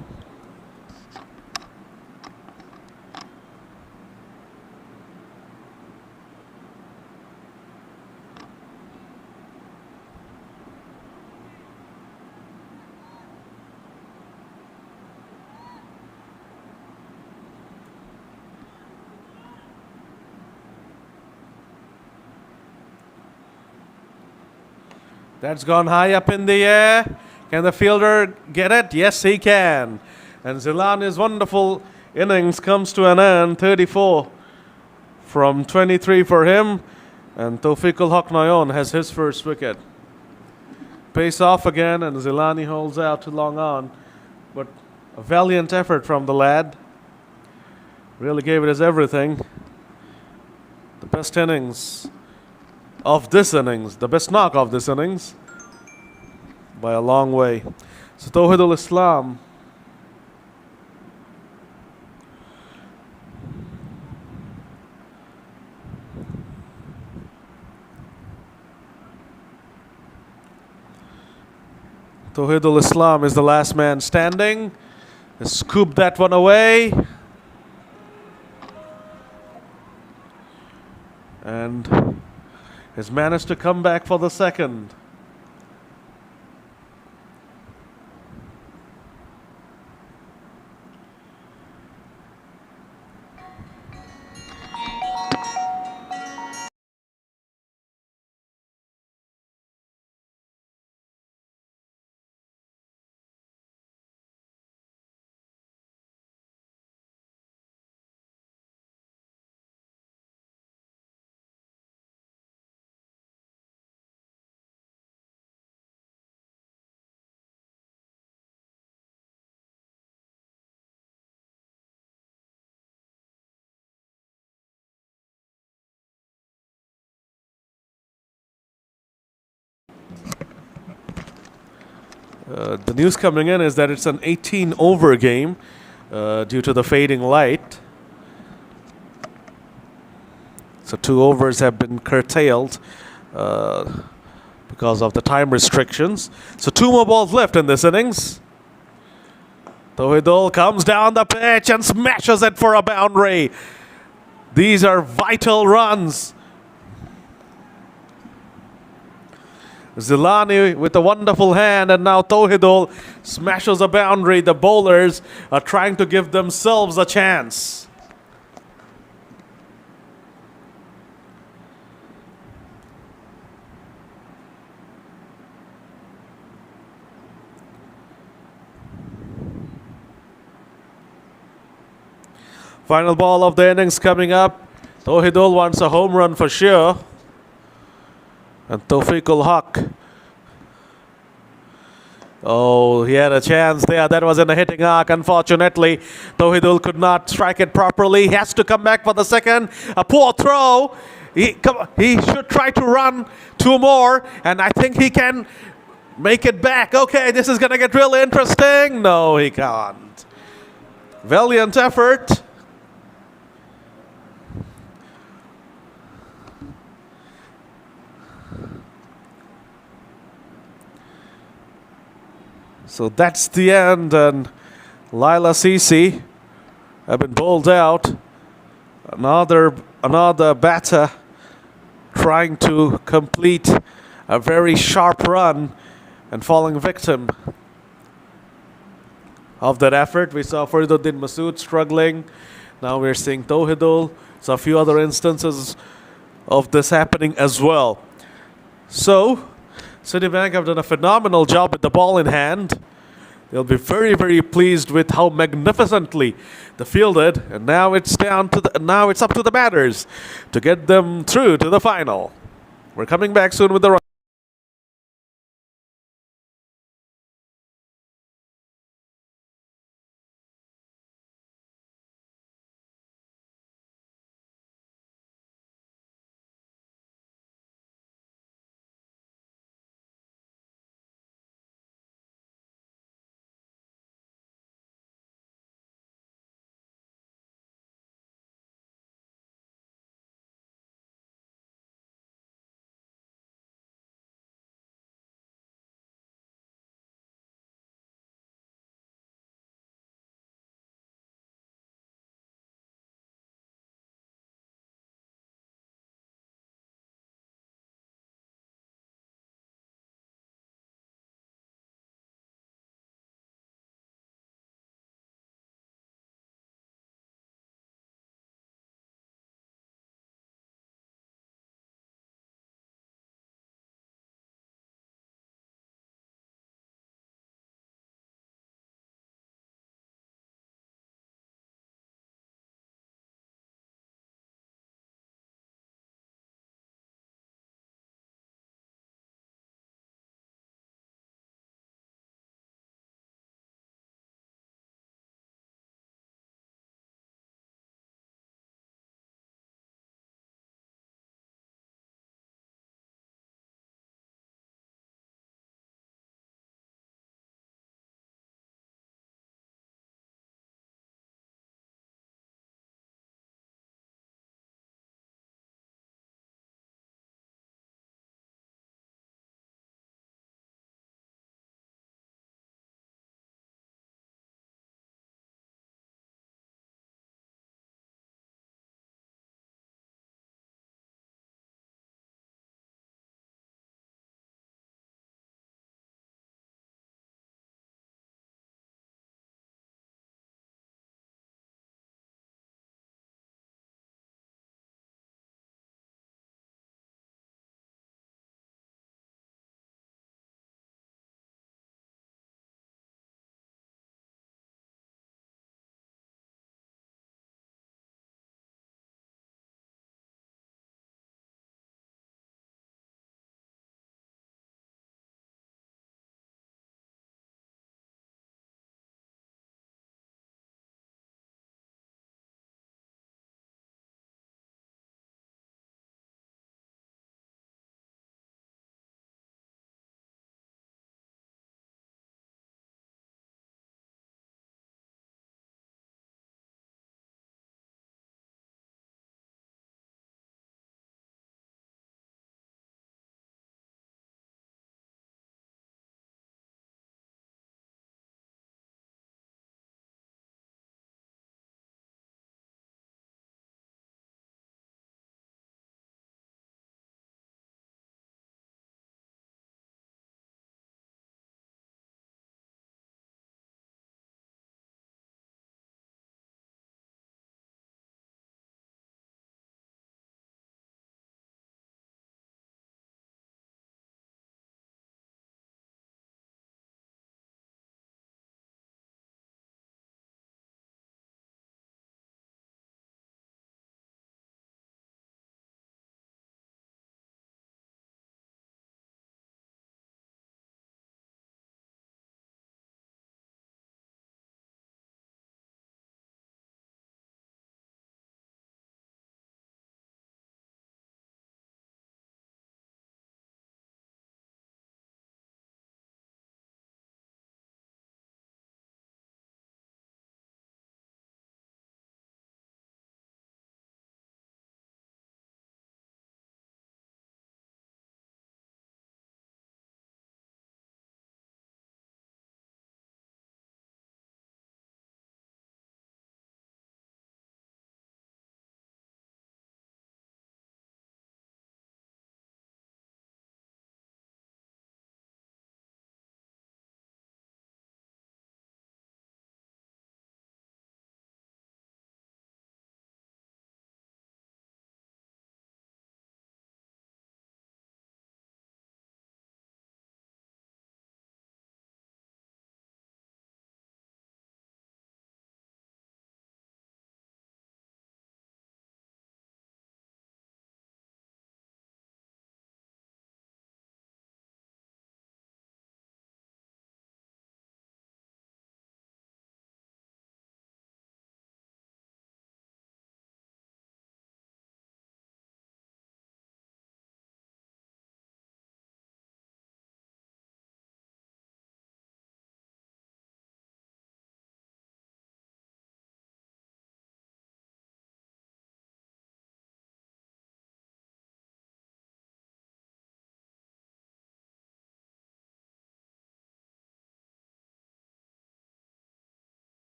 That's gone high up in the air. Can the fielder get it? Yes, he can. And Zilani's wonderful innings comes to an end. 34 from 23 for him. And Tawfiqul Haq Nayon has his first wicket. Pace off again, and Zilani holds out too long on. But a valiant effort from the lad. Really gave it his everything. The best innings of this innings, the best knock of this innings, by a long way. So Tawhidul Islam Tawhidul Islam is the last man standing. He scooped that one away. And has managed to come back for the second. The news coming in is that it's an 18-over game due to the fading light. So 2 overs have been curtailed because of the time restrictions. So 2 more balls left in this innings. Tawhidul comes down the pitch and smashes it for a boundary. These are vital runs. Zilani with a wonderful hand, and now Tawhidul smashes a boundary. The bowlers are trying to give themselves a chance. Final ball of the innings coming up. Tawhidul wants a home run for sure. And Tawfiqul Haq. Oh, he had a chance there. That was in a hitting arc. Unfortunately, Tawhidul could not strike it properly. He has to come back for the second. A poor throw. He should try to run 2 more. And I think he can make it back. Okay, this is going to get really interesting. No, he can't. Valiant effort. So that's the end, and Laila CC have been bowled out. Another batter trying to complete a very sharp run and falling victim of that effort. We saw Fariduddin Masood struggling. Now we're seeing Tawhidul. So a few other instances of this happening as well. So Citibank have done a phenomenal job with the ball in hand. They'll be very, very pleased with how magnificently they fielded. And now it's up to the batters to get them through to the final. We're coming back soon with the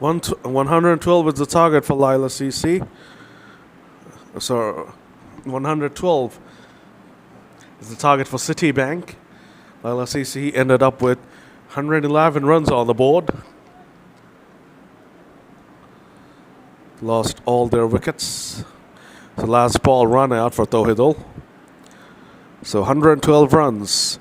112 is the target for Laila CC. So 112 is the target for Citibank. Laila CC ended up with 111 runs on the board. Lost all their wickets. The last ball run out for Tawhidul. So 112 runs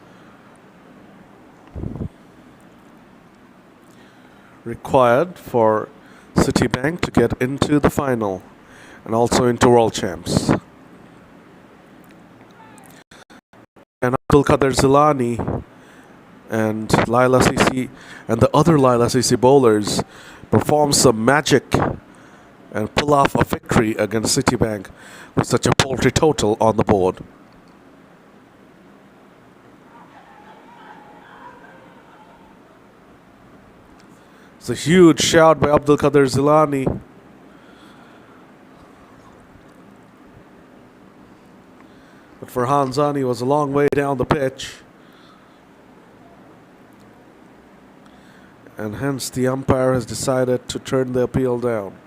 required for Citibank to get into the final and also into World Champs. And Abdul Qadir Zilani and Laila CC and the other Laila CC bowlers perform some magic and pull off a victory against Citibank with such a paltry total on the board. It's a huge shout by Abdul Qadir Zilani. But Farhan Zani was a long way down the pitch. And hence the umpire has decided to turn the appeal down.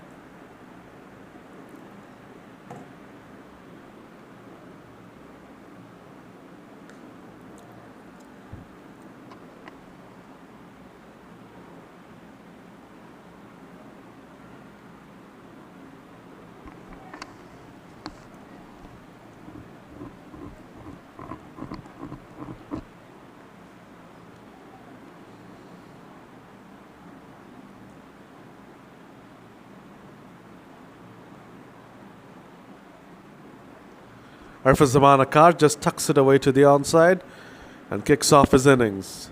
Arfaz Zaman Akar just tucks it away to the onside and kicks off his innings.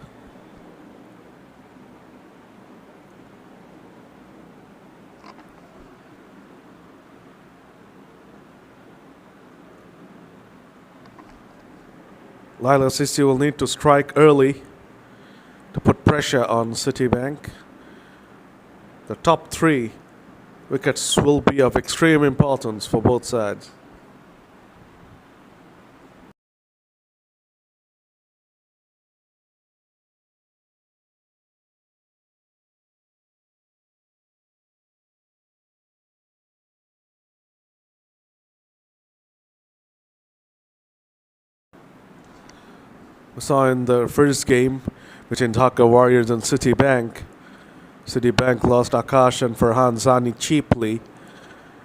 Laila CC will need to strike early to put pressure on Citibank. The top 3 wickets will be of extreme importance for both sides. We saw in the first game between Dhaka Warriors and Citibank. Citibank lost Akash and Farhan Zani cheaply,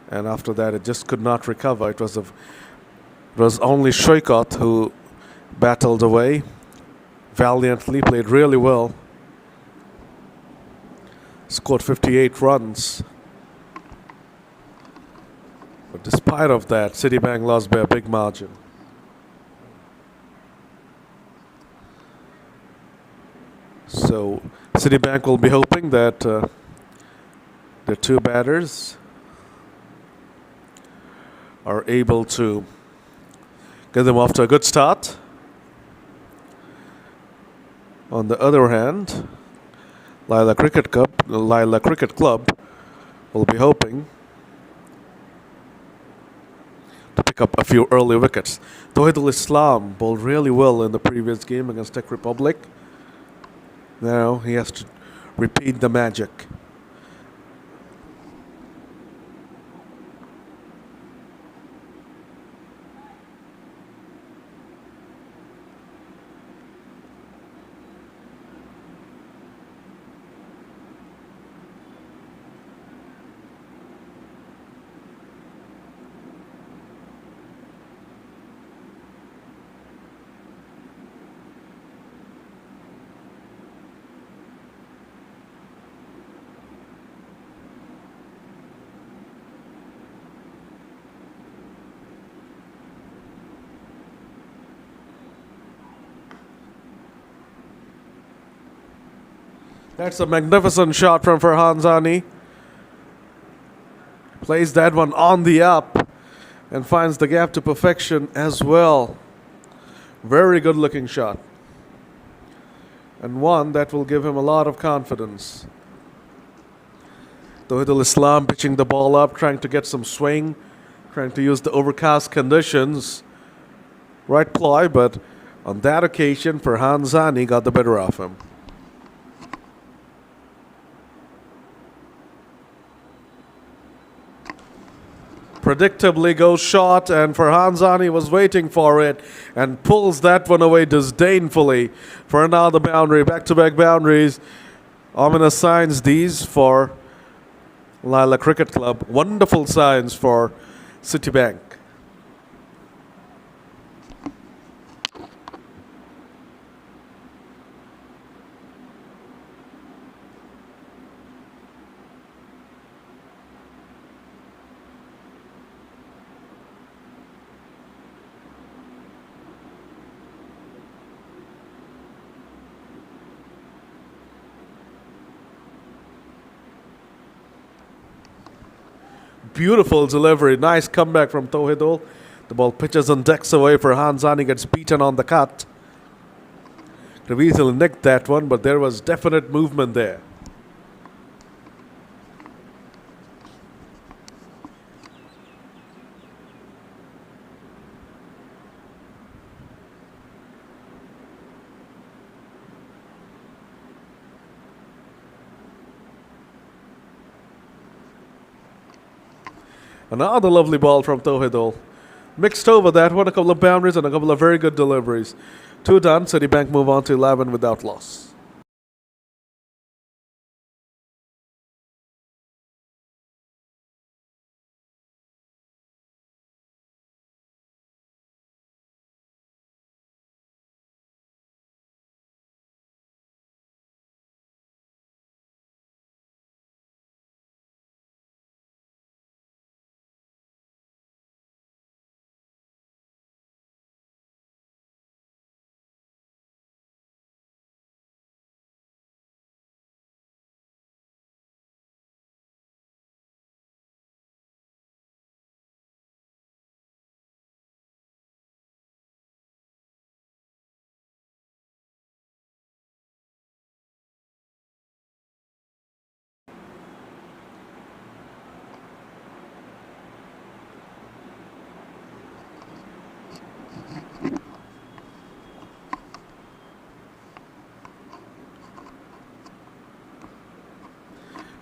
and after that it just could not recover. It was only Shoykot who battled away valiantly, played really well, scored 58 runs. But despite of that, Citibank lost by a big margin. So Citibank will be hoping that the 2 batters are able to get them off to a good start. On the other hand, Laila Cricket Club will be hoping to pick up a few early wickets. Tawhidul Islam bowled really well in the previous game against Czech Republic. Now he has to repeat the magic. That's a magnificent shot from Farhan Zani. Plays that one on the up and finds the gap to perfection as well. Very good looking shot. And one that will give him a lot of confidence. Tawhidul Islam pitching the ball up, trying to get some swing, trying to use the overcast conditions. Right ploy, but on that occasion, Farhan Zani got the better of him. predictably goes short, and Farhanzani was waiting for it and pulls that one away disdainfully for another boundary. Back-to-back boundaries. Ominous signs these for Laila Cricket Club. Wonderful signs for Citibank. Beautiful delivery. Nice comeback from Tawhidul. The ball pitches and decks away for Hanzani, gets beaten on the cut. Kravizil nicked that one, but there was definite movement there. Another lovely ball from Tawhidul. Mixed over that one, a couple of boundaries and a couple of very good deliveries. 2 done, Citibank move on to 11 without loss.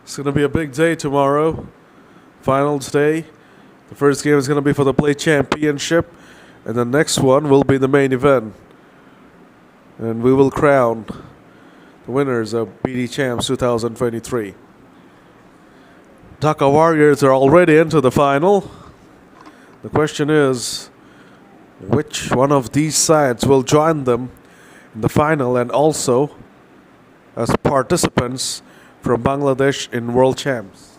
It's going to be a big day tomorrow. Finals day. The first game is going to be for the Play Championship, and the next one will be the main event. And we will crown the winners of BD Champs 2023. Dhaka Warriors are already into the final. The question is, which one of these sides will join them in the final and also as participants from Bangladesh in World Champs?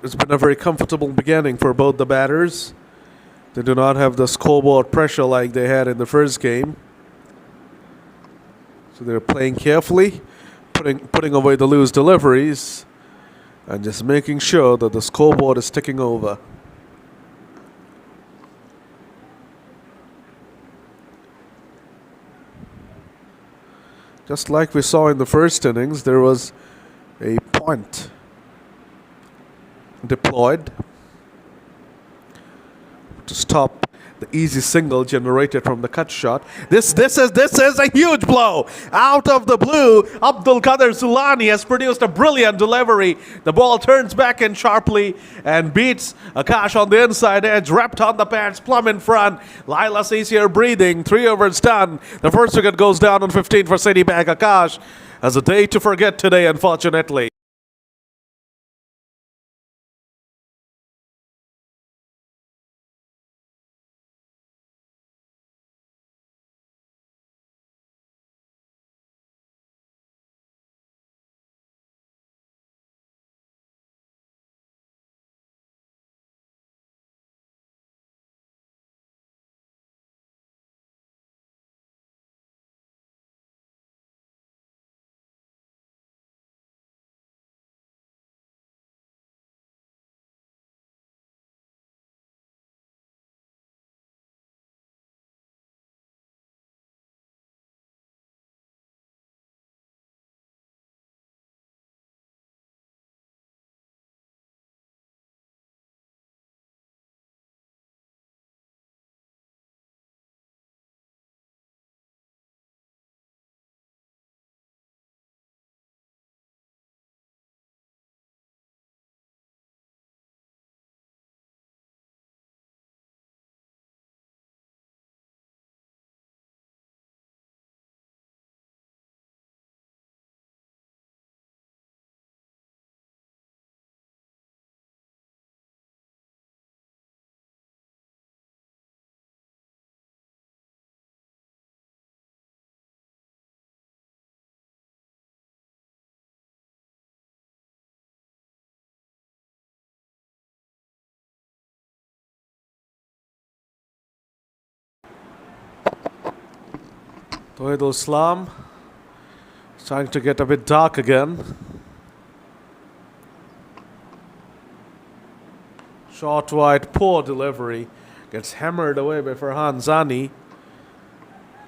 It's been a very comfortable beginning for both the batters. They do not have the scoreboard pressure like they had in the first game. So they're playing carefully, putting away the loose deliveries, and just making sure that the scoreboard is ticking over. Just like we saw in the first innings, there was a point deployed to stop the easy single generated from the cut shot. This is a huge blow out of the blue. Abdul Qadir Sulani has produced a brilliant delivery. The ball turns back in sharply and beats Akash on the inside edge, wrapped on the pads, plumb in front. Laila CC are breathing. 3 overs done. The first wicket goes down on 15 for Citibank. Akash has a day to forget today, unfortunately. Tawhidul Islam. It's trying to get a bit dark again. Short wide, poor delivery. Gets hammered away by Farhan Zani.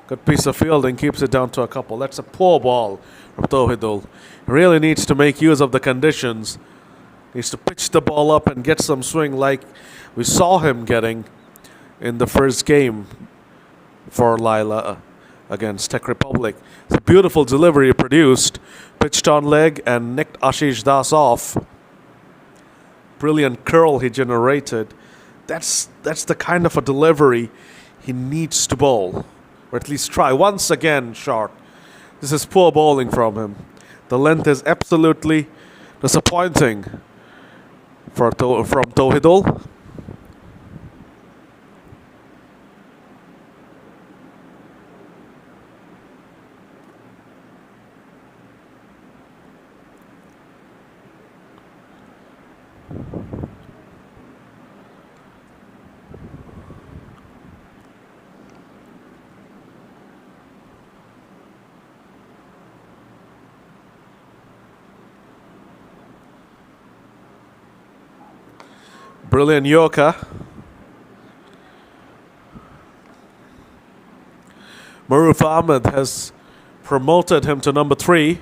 Good piece of fielding, keeps it down to a couple. That's a poor ball from Tawhidul. He really needs to make use of the conditions. Needs to pitch the ball up and get some swing like we saw him getting in the first game for Laila against Czech Republic. It's a beautiful delivery produced. Pitched on leg and nicked Ashish Das off. Brilliant curl he generated. That's the kind of a delivery he needs to bowl. Or at least try. Once again, short. This is poor bowling from him. The length is absolutely disappointing from Tawhidul. Brilliant Yorker. Maruf Ahmed has promoted him to number 3.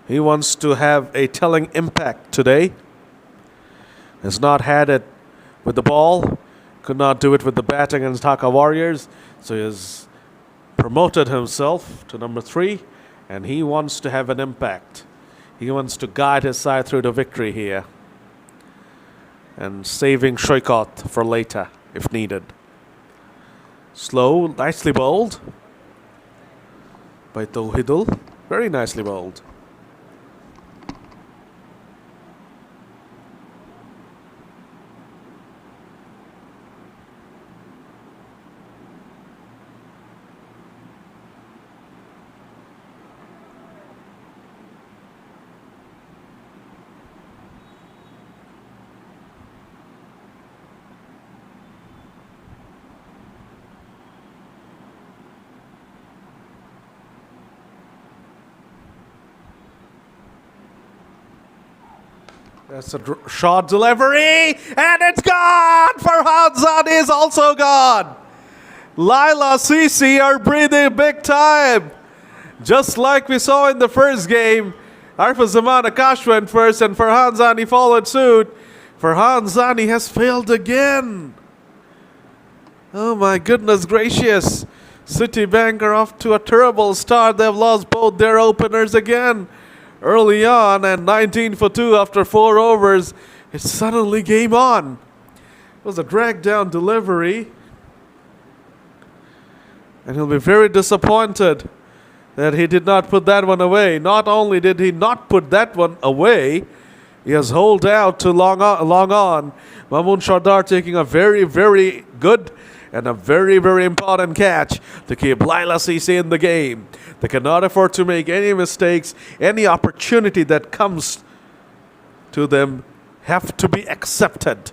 He wants to have a telling impact today. Has not had it with the ball. Could not do it with the bat against Dhaka Warriors. So he has promoted himself to number 3. And he wants to have an impact. He wants to guide his side through the victory here. And saving Shoykot for later, if needed. Slow, nicely bowled by Tawhidul. Very nicely bowled. That's a short delivery, and it's gone! Farhan Zani is also gone! Laila CC are breathing big time! Just like we saw in the first game, Arfa Zaman Akash went first and Farhan Zani followed suit. Farhan Zani has failed again! Oh my goodness gracious! Citibank are off to a terrible start. They've lost both their openers again. Early on, and 19 for 2 after 4 overs, it's suddenly game on. It was a drag down delivery. And he'll be very disappointed that he did not put that one away. Not only did he not put that one away, he has holed out to long on. Mamoon Sardar taking a very, very good and a very, very important catch to keep Laila CC in the game. They cannot afford to make any mistakes. Any opportunity that comes to them have to be accepted.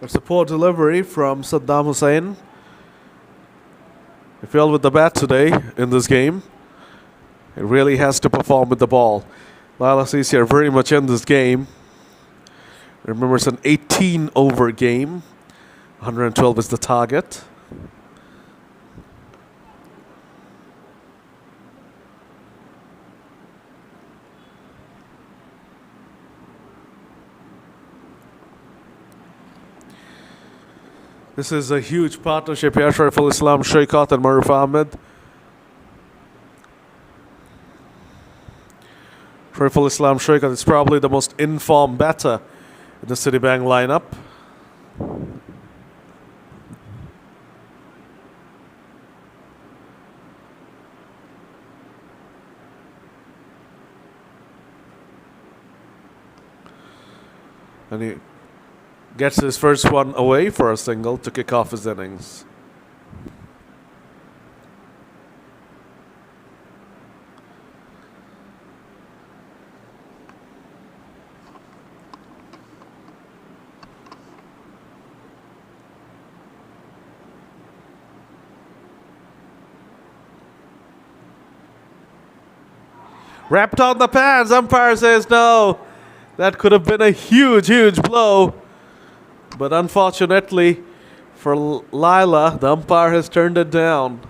It's a poor delivery from Saddam Hussain. He failed with the bat today in this game. It really has to perform with the ball. Laila CC are very much in this game. Remember, it's an 18-over game. 112 is the target. This is a huge partnership here. Shariful Islam Shaikat and Maruf Ahmed. Shariful Islam Shaikat is probably the most informed batter in the Citibank lineup. And he gets his first one away for a single to kick off his innings. Wrapped on the pans. Umpire says no. That could have been a huge, huge blow. But unfortunately for Laila, the umpire has turned it down.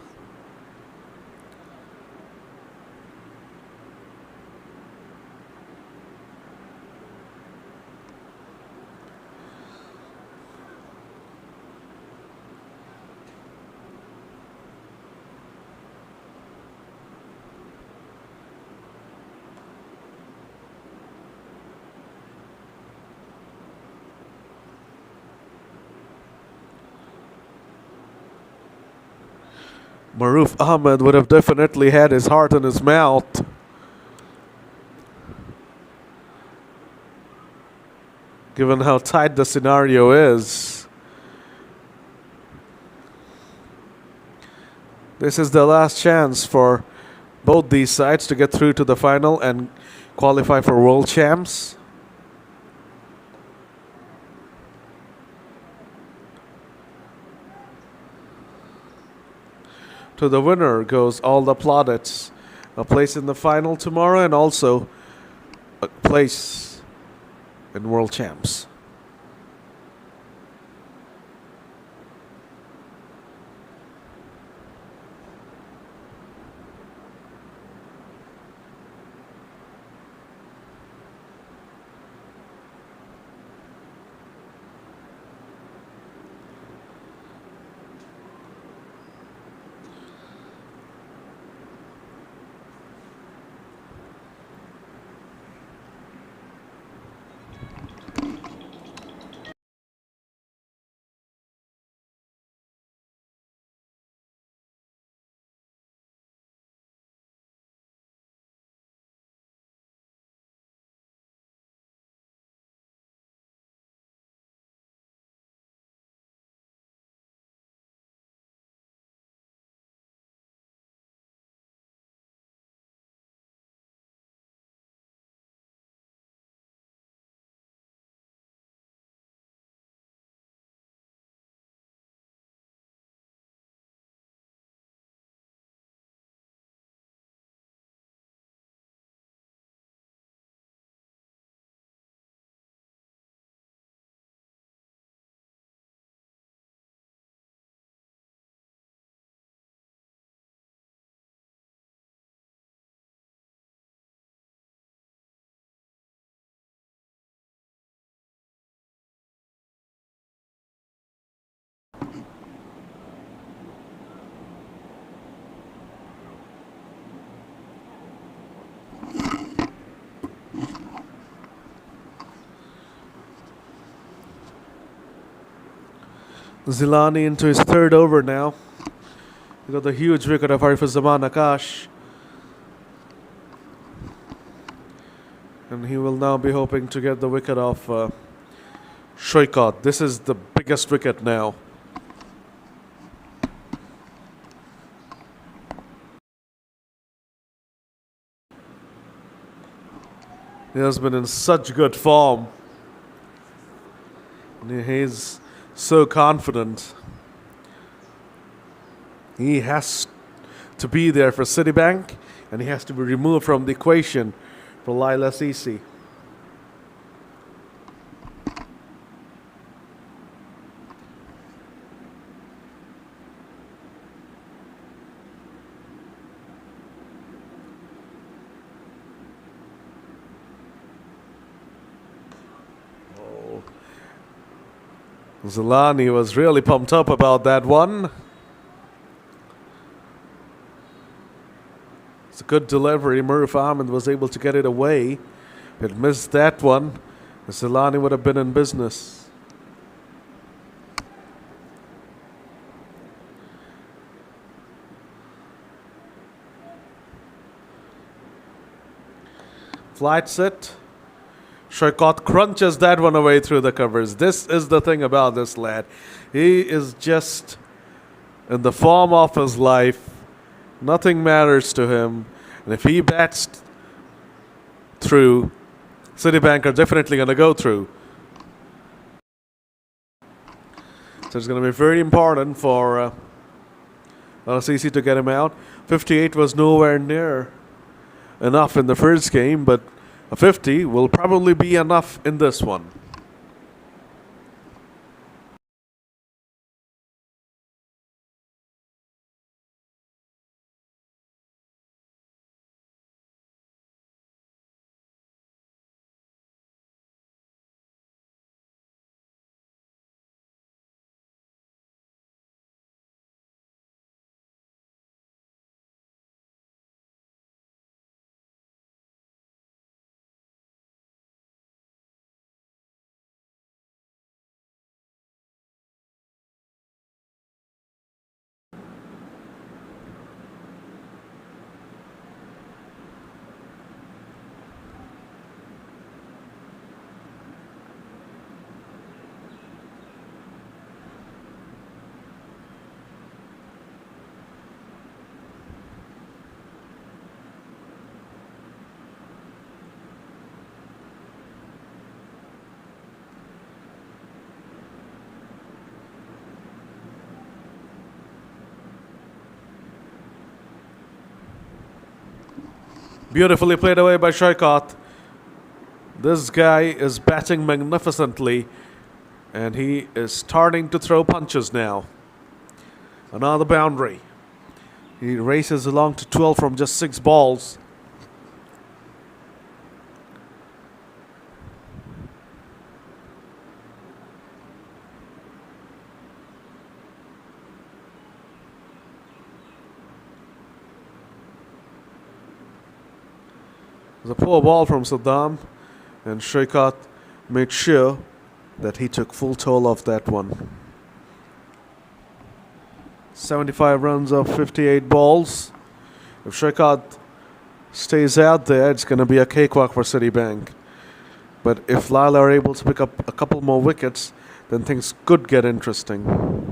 Maruf Ahmed would have definitely had his heart in his mouth. Given how tight the scenario is. This is the last chance for both these sides to get through to the final and qualify for World Champs. To the winner goes all the plaudits. A place in the final tomorrow and also a place in World Champs. Zilani into his third over now. He got the huge wicket of Zaman Akash. And he will now be hoping to get the wicket of Shoikat. This is the biggest wicket now. He has been in such good form. And he's so confident. He has to be there for Citibank. and he has to be removed from the equation for Laila CC. Zilani was really pumped up about that one. It's a good delivery. Maruf Ahmed was able to get it away. If it missed that one, Zilani would have been in business. Flights it. Shaiqat crunches that one away through the covers. This is the thing about this lad. He is just in the form of his life. Nothing matters to him. And if he bats through, Citibank are definitely going to go through. So it's going to be very important for Laya CC to get him out. 58 was nowhere near enough in the first game, but a 50 will probably be enough in this one. Beautifully played away by Shaiqat. This guy is batting magnificently, and he is starting to throw punches now. Another boundary. He races along to 12 from just 6 balls. It was a poor ball from Saddam, and Shaiqat made sure that he took full toll of that one. 75 runs of 58 balls. If Shaiqat stays out there, it's going to be a cakewalk for Citibank. But if Laila are able to pick up a couple more wickets, then things could get interesting.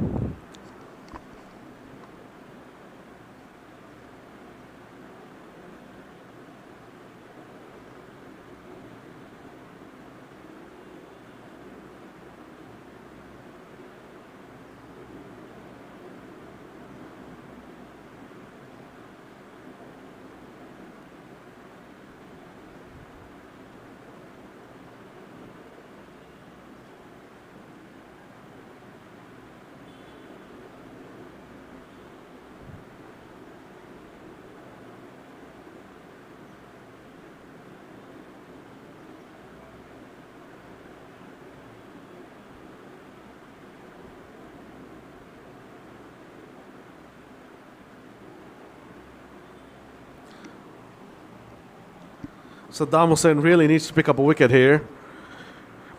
Saddam Hussein really needs to pick up a wicket here.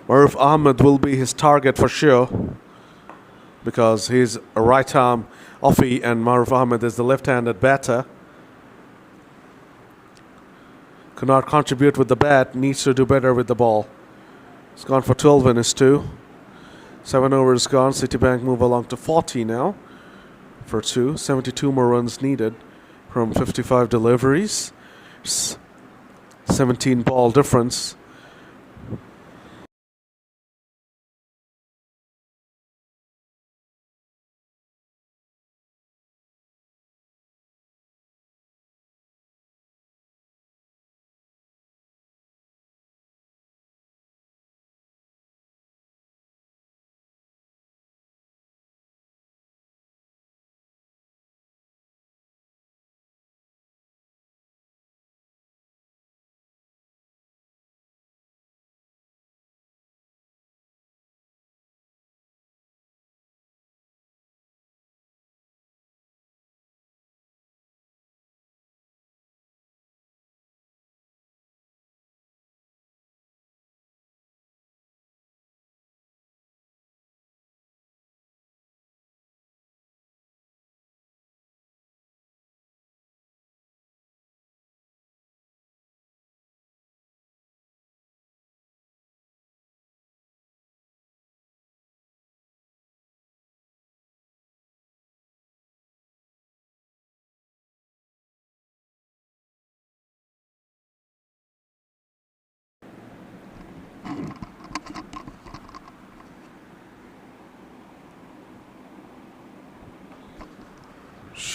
Maruf Ahmed will be his target for sure, because he's a right arm offie and Maruf Ahmed is the left-handed batter. Cannot contribute with the bat, needs to do better with the ball. He's gone for 12 in his 2. 7 overs gone. Citibank move along to 40 now for 2. 72 more runs needed from 55 deliveries. 17 ball difference.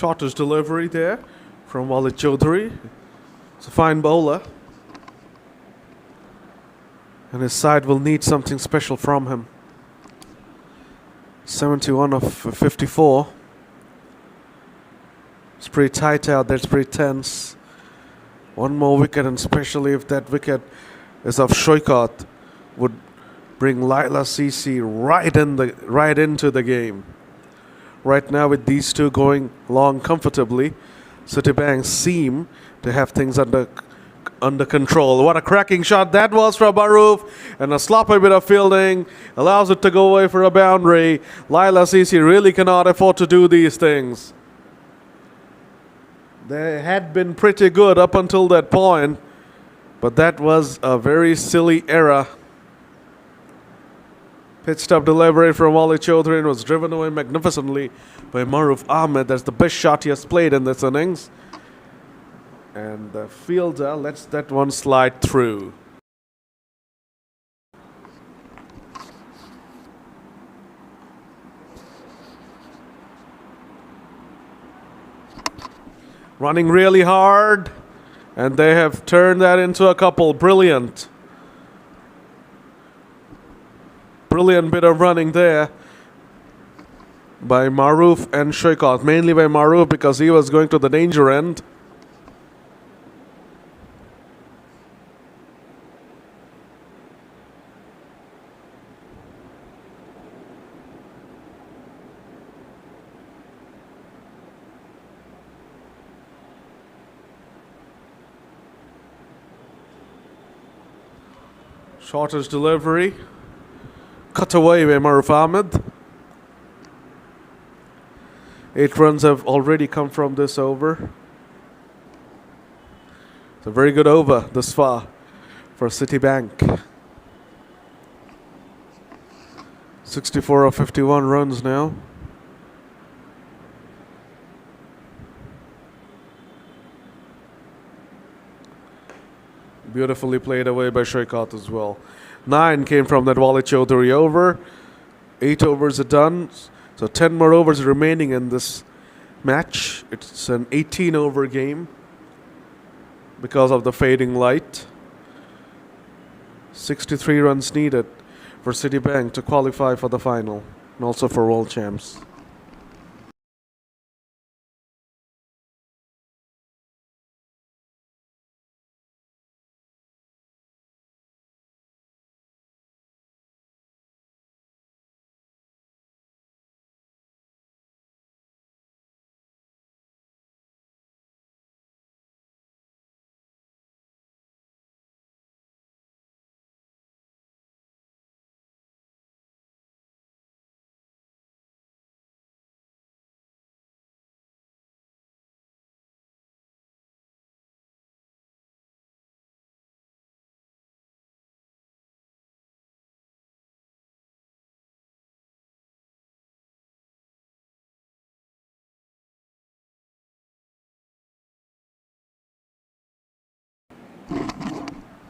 Shortish delivery there from Laila Chaudhary. It's a fine bowler. And his side will need something special from him. 71 of 54. It's pretty tight out there. It's pretty tense. One more wicket, and especially if that wicket is of Shoikot, would bring Laila CC right into the game. Right now, with these two going along comfortably, Citibank seem to have things under control. What a cracking shot that was from Maruf, and a sloppy bit of fielding allows it to go away for a boundary. Laila CC really cannot afford to do these things. They had been pretty good up until that point, but that was a very silly error. Pitched up delivery from Laila Chaudhary and was driven away magnificently by Maruf Ahmed. That's the best shot he has played in this innings. And the fielder lets that one slide through. Running really hard, and they have turned that into a couple. Brilliant. Brilliant bit of running there by Maruf and Shoikot. Mainly by Maruf because he was going to the danger end. Shortish delivery. Cut away by Maruf Ahmed. 8 runs have already come from this over. It's a very good over this far for Citibank. 64 of 51 runs now. Beautifully played away by Shoikot as well. 9 came from that Laila Chaudhary over. 8 overs are done. So 10 more overs remaining in this match. It's an 18-over game because of the fading light. 63 runs needed for Citibank to qualify for the final and also for World Champs.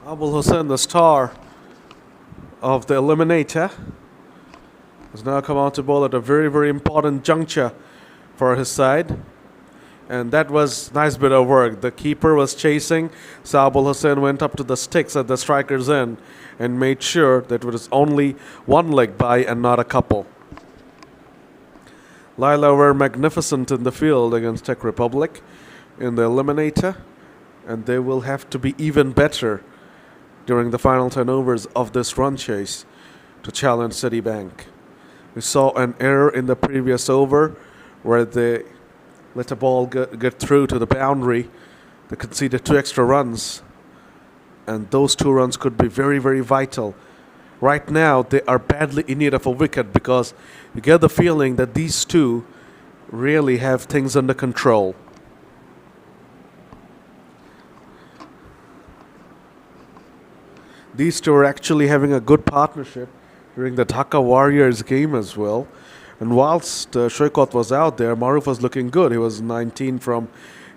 Abul Hussain, the star of the eliminator, has now come out to bowl at a very, very important juncture for his side. And that was a nice bit of work. The keeper was chasing, so Abul Hussain went up to the sticks at the striker's end and made sure that it was only one leg by and not a couple. Laila were magnificent in the field against Czech Republic in the eliminator, and they will have to be even better during the final 10 overs of this run chase to challenge Citibank. We saw an error in the previous over where they let a ball get through to the boundary. They conceded 2 extra runs, and those 2 runs could be very, very vital. Right now, they are badly in need of a wicket because you get the feeling that these two really have things under control. These two are actually having a good partnership during the Dhaka Warriors game as well. And whilst Shoikot was out there, Maruf was looking good. He was 19 from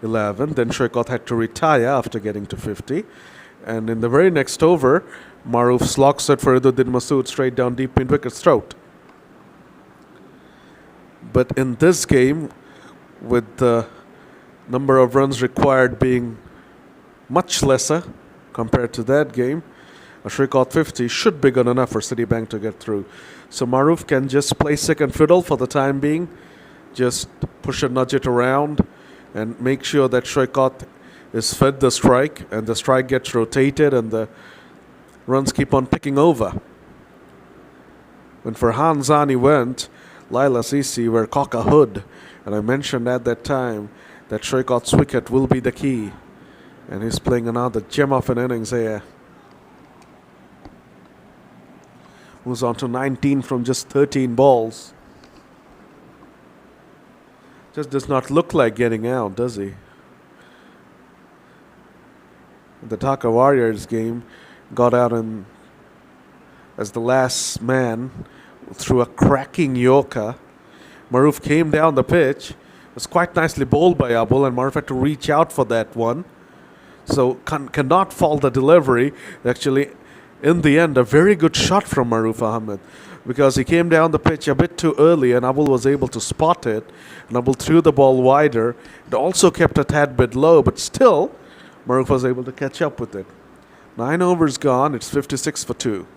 11. Then Shoikot had to retire after getting to 50. And in the very next over, Maruf slogs it for Iduddin Masood straight down deep in wicket's throat. But in this game, with the number of runs required being much lesser compared to that game. A Shrikot 50 should be good enough for Citibank to get through. So Maruf can just play second fiddle for the time being. Just push and nudge it around and make sure that Shrikot is fed the strike and the strike gets rotated and the runs keep on ticking over. When Farhan Zani went, Laila CC were cock a hood. And I mentioned at that time that Shrikot's wicket will be the key. And he's playing another gem of an innings here. Moves on to 19 from just 13 balls. Just does not look like getting out, does he? The Dhaka Warriors game got out as the last man through a cracking Yorker. Maruf came down the pitch. It was quite nicely bowled by Abul, and Maruf had to reach out for that one. So cannot fault the delivery. Actually, in the end, a very good shot from Maruf Ahmed, because he came down the pitch a bit too early and Abul was able to spot it. And Abul threw the ball wider. It also kept a tad bit low, but still, Maruf was able to catch up with it. 9 overs gone. It's 56 for 2.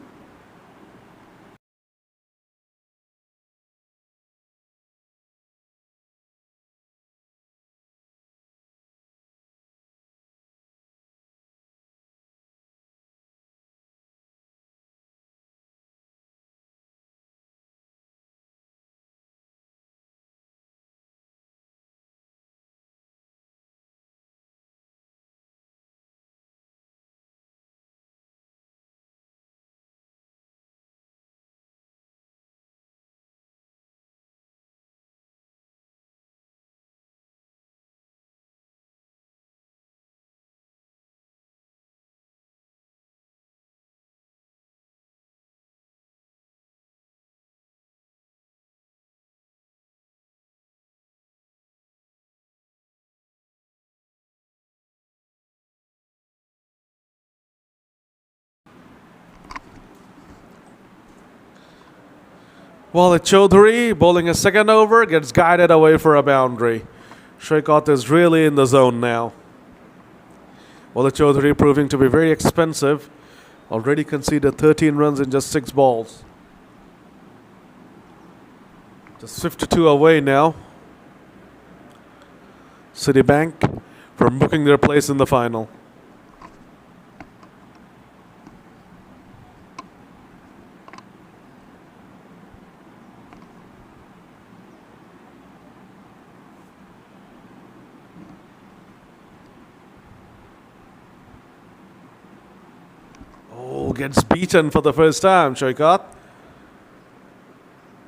Walid Chaudhary bowling a second over, gets guided away for a boundary. Shrikot is really in the zone now. Walid Chaudhary proving to be very expensive. Already conceded 13 runs in just 6 balls. Just 52 away now. Citibank from booking their place in the final. Gets beaten for the first time, Shrikot.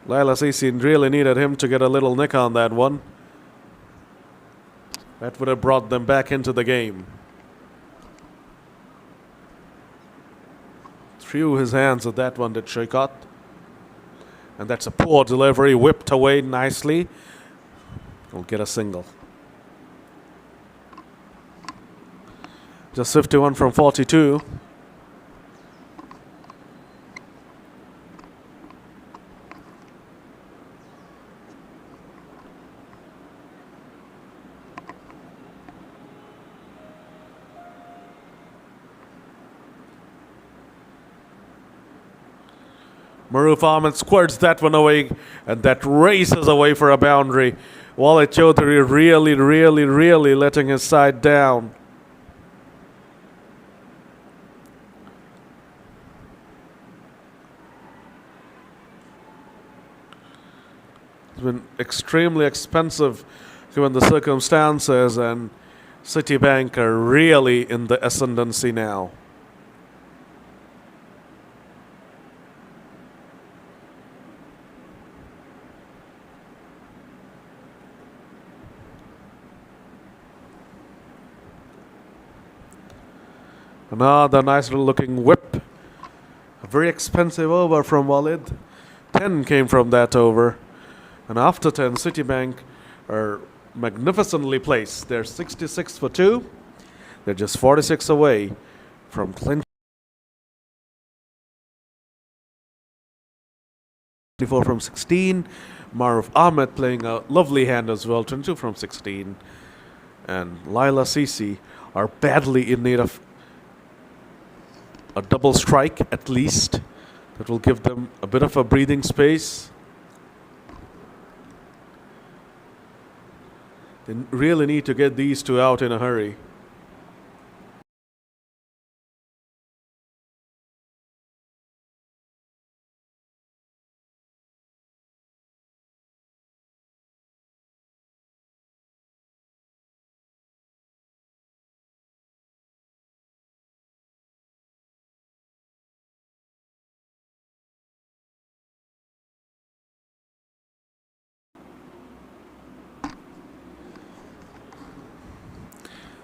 Laila CC really needed him to get a little nick on that one. That would have brought them back into the game. Threw his hands at that one, did Shrikot. And that's a poor delivery, whipped away nicely. Will get a single. Just 51 from 42. Maruf Ahmed squirts that one away, and that races away for a boundary. Walid Chaudhary really letting his side down. It's been extremely expensive given the circumstances, and Citibank are really in the ascendancy now. Another nice little looking whip. A very expensive over from Walid. 10 came from that over. And after 10, Citibank are magnificently placed. They're 66 for 2. They're just 46 away from clinching. 24 from 16. Maruf Ahmed playing a lovely hand as well, 22 from 16. And Laila CC are badly in need of a double strike at least. That will give them a bit of a breathing space. They really need to get these two out in a hurry.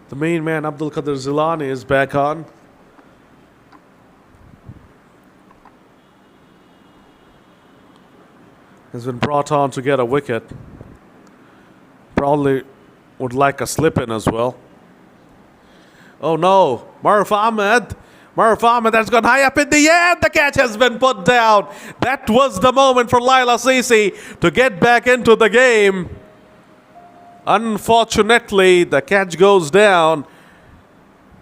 The main man, Abdul Qadir Zilani, is back on. Has been brought on to get a wicket. Probably would like a slip in as well. Oh no, Maruf Ahmed. Maruf Ahmed has gone high up in the air. The catch has been put down. That was the moment for Laila CC to get back into the game. Unfortunately, the catch goes down.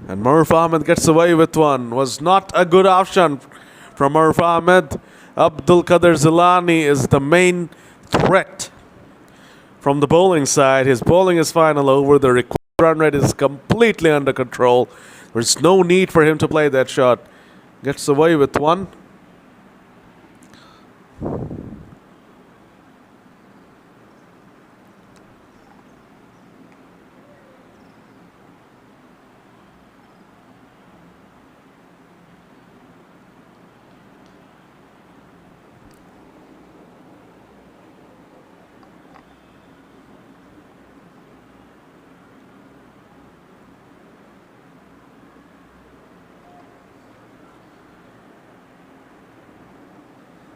And Maruf Ahmed gets away with one. Was not a good option from Maruf Ahmed. Abdul Qadir Zilani is the main threat from the bowling side. His bowling is final over. The required run rate is completely under control. There's no need for him to play that shot. Gets away with one.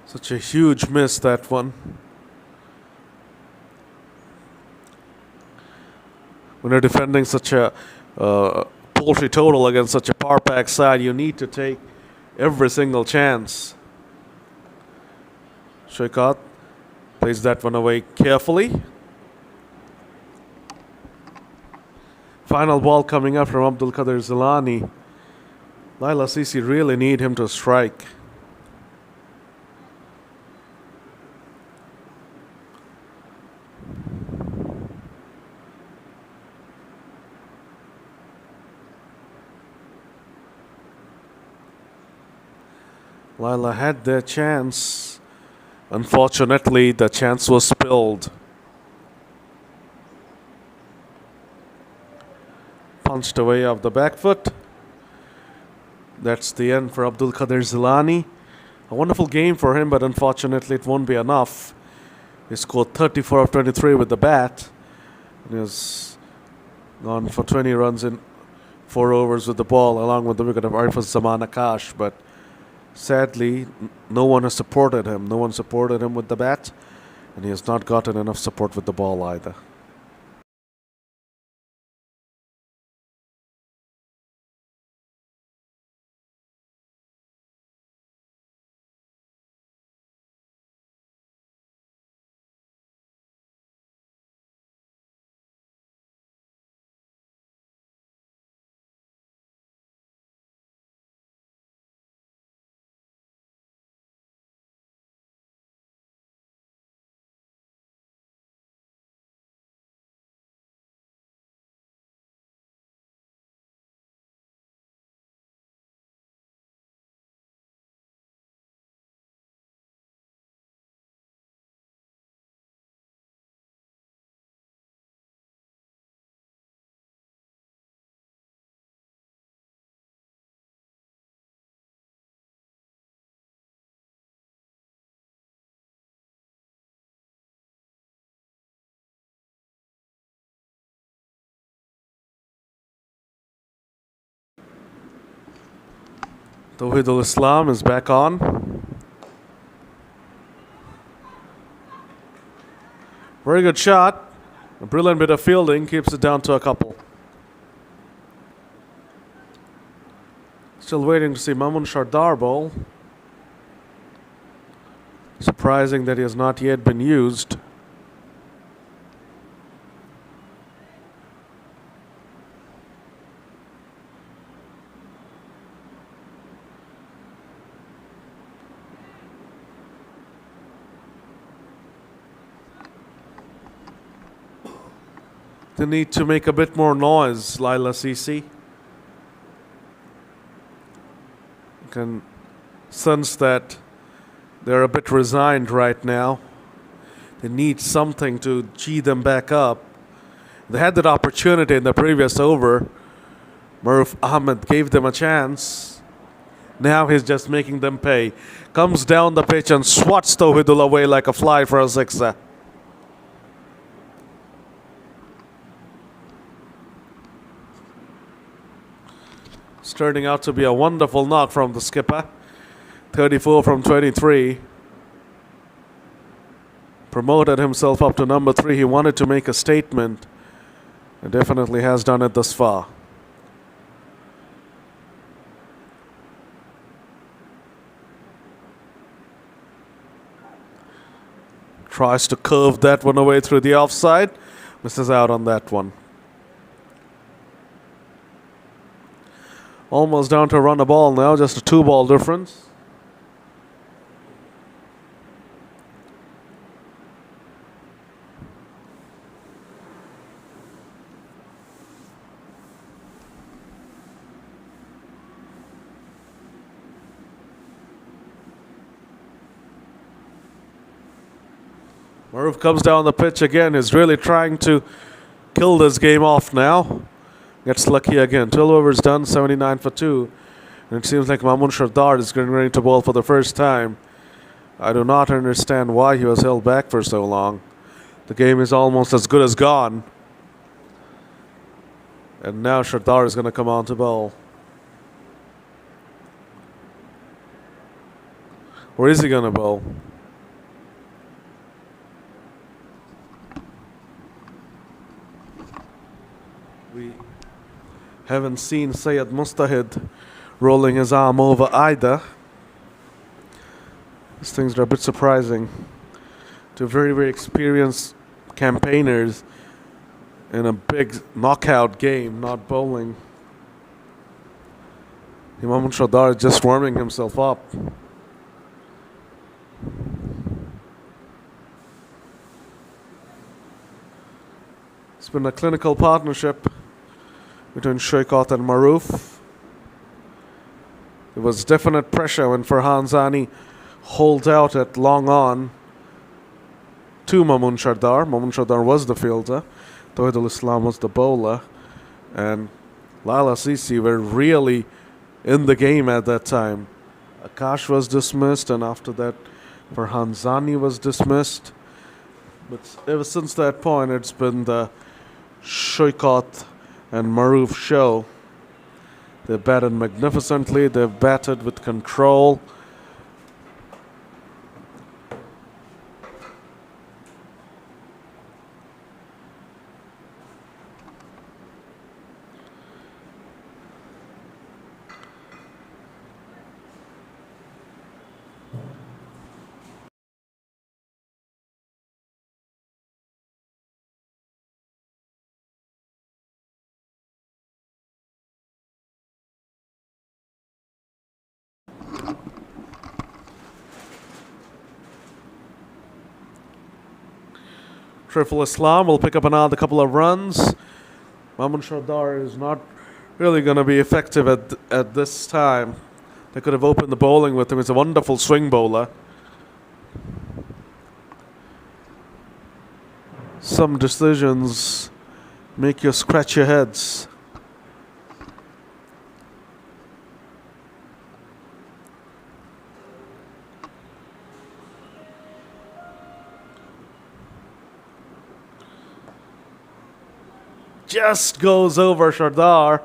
Such a huge miss, that one. When you're defending such a poultry total against such a power pack side, you need to take every single chance. Shoikat plays that one away carefully. Final ball coming up from Abdul Qadir Zilani. Laila CC really need him to strike. Laila had their chance. Unfortunately, the chance was spilled. Punched away off the back foot. That's the end for Abdul Qadir Zilani. A wonderful game for him, but unfortunately it won't be enough. He scored 34 of 23 with the bat. And he has gone for 20 runs in 4 overs with the ball, along with the wicket of Arifat Zaman Akash. But sadly, no one has supported him. No one supported him with the bat, and he has not gotten enough support with the ball either. Tawhidul Islam is back on. Very good shot. A brilliant bit of fielding keeps it down to a couple. Still waiting to see Mamun Shardar bowl. Surprising that he has not yet been used. They need to make a bit more noise, Laila CC. You can sense that they're a bit resigned right now. They need something to gee them back up. They had that opportunity in the previous over. Maruf Ahmed gave them a chance. Now he's just making them pay. Comes down the pitch and swats Tawhidul away like a fly for a sixer. It's turning out to be a wonderful knock from the skipper. 34 from 23. Promoted himself up to number 3. He wanted to make a statement. He definitely has done it thus far. Tries to curve that one away through the offside. Misses out on that one. Almost down to run a ball now, just a 2-ball difference. Maruf comes down the pitch again. He's really trying to kill this game off now. Gets lucky again. 12 overs done, 79 for 2. And it seems like Mamun Shardar is getting ready to bowl for the first time. I do not understand why he was held back for so long. The game is almost as good as gone. And now Shardar is going to come on to bowl. Where is he going to bowl? We haven't seen Syed Mustahid rolling his arm over either. These things are a bit surprising to very, very experienced campaigners in a big knockout game, not bowling. Imam Shardar is just warming himself up. It's been a clinical partnership between Shaiqat and Maruf. There was definite pressure when Farhan Zani holds out at long on to Mamun Shardar. Mamun Shardar was the fielder. Tawhidul Islam was the bowler. And Laila CC were really in the game at that time. Akash was dismissed, and after that Farhan Zani was dismissed. But ever since that point, it's been the Shaiqat and Maruf show. They've batted magnificently. They've batted with control. Trifle Islam will pick up another couple of runs. Mamun Shardar is not really going to be effective at this time. They could have opened the bowling with him. He's a wonderful swing bowler. Some decisions make you scratch your heads. Just goes over Shardar.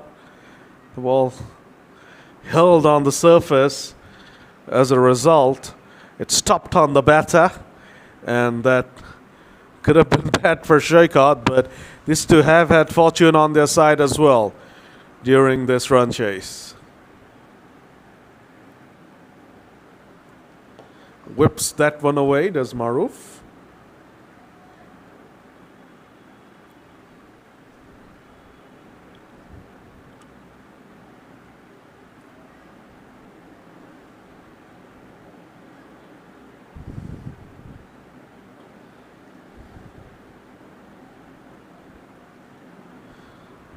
The ball held on the surface. As a result, it stopped on the batter, and that could have been bad for Shaiqat, but these two have had fortune on their side as well during this run chase. Whips that one away, does Maruf.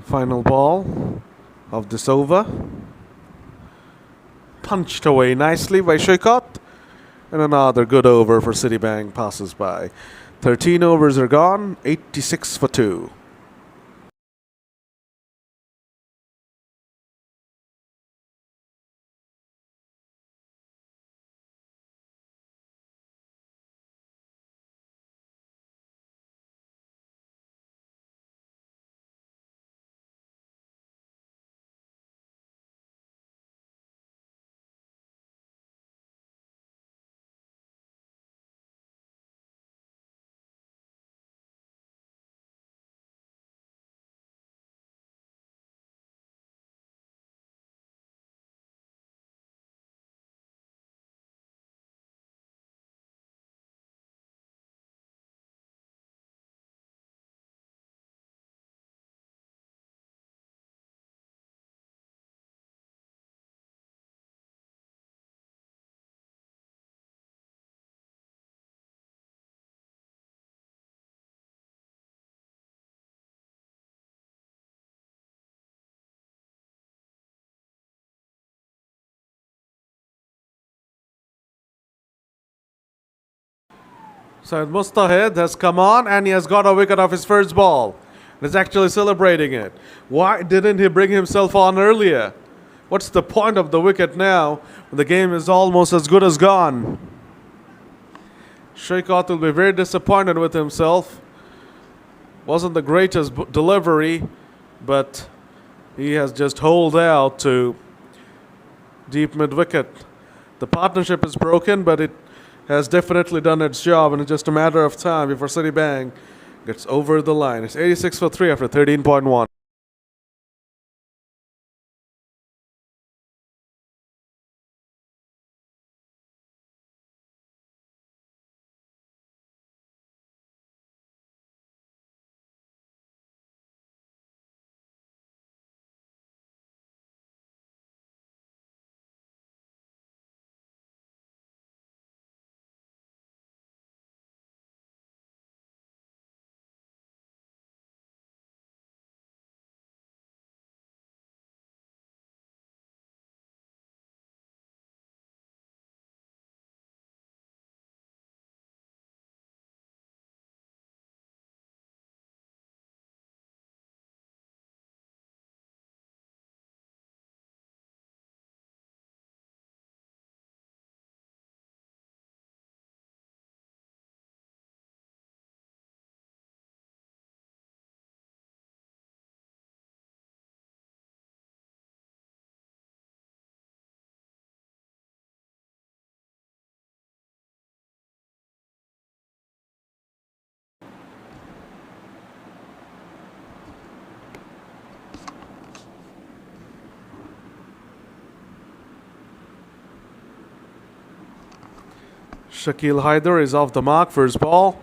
Final ball of this over. Punched away nicely by Shoykot. And another good over for Citibank passes by. 13 overs are gone, 86 for 2. Syed Mustahid has come on and he has got a wicket off his first ball. And is actually celebrating it. Why didn't he bring himself on earlier? What's the point of the wicket now when the game is almost as good as gone? Shoykot will be very disappointed with himself. Wasn't the greatest delivery, but he has just holed out to deep mid-wicket. The partnership is broken, but it has definitely done its job, and it's just a matter of time before Citibank gets over the line. It's 86 for 3 after 13.1. Shakil Haider is off the mark for his ball.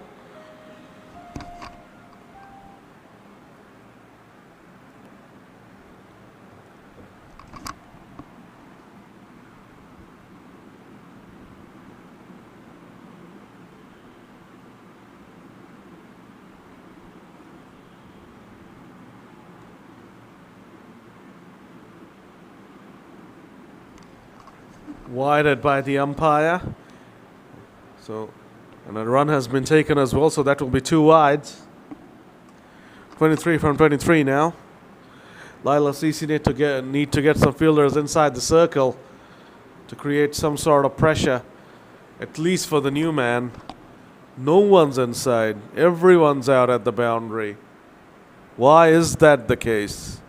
Wided by the umpire. So, and a run has been taken as well, so that will be 2 wides. 23 from 23 now. Laila CC need to get some fielders inside the circle to create some sort of pressure, at least for the new man. No one's inside. Everyone's out at the boundary. Why is that the case?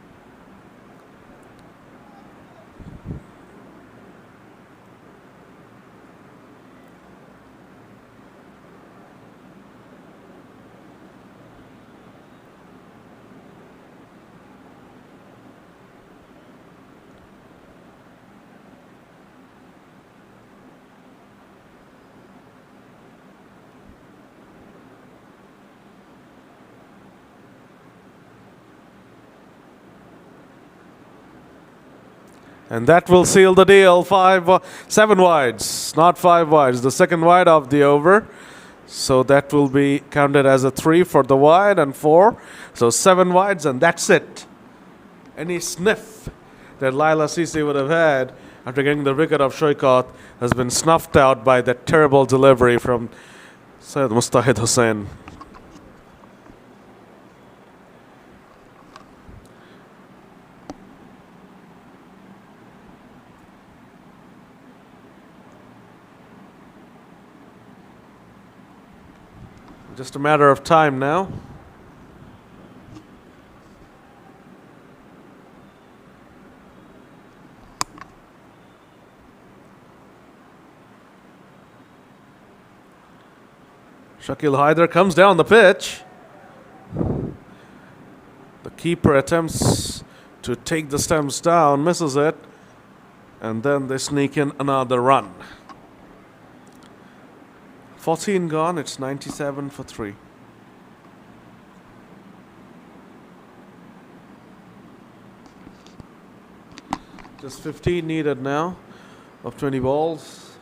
And that will seal the deal. 7 wides, not 5 wides. The second wide of the over. So that will be counted as a 3 for the wide and 4. So 7 wides, and that's it. Any sniff that Laila CC would have had after getting the wicket of Shoikat has been snuffed out by that terrible delivery from Syed Mustahid Hussain. Just a matter of time now. Shakil Haider comes down the pitch. The keeper attempts to take the stumps down, misses it, and then they sneak in another run. 14 gone, it's 97 for 3. Just 15 needed now of 20 balls.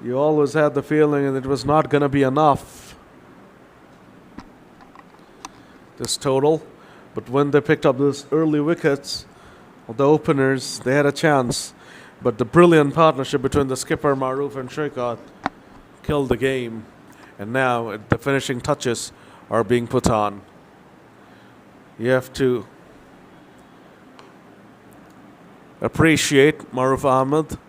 You always had the feeling that it was not going to be enough, this total. But when they picked up those early wickets, the openers, they had a chance. But the brilliant partnership between the skipper Maroof and Shoikat killed the game. And now the finishing touches are being put on. You have to appreciate Maroof Ahmed.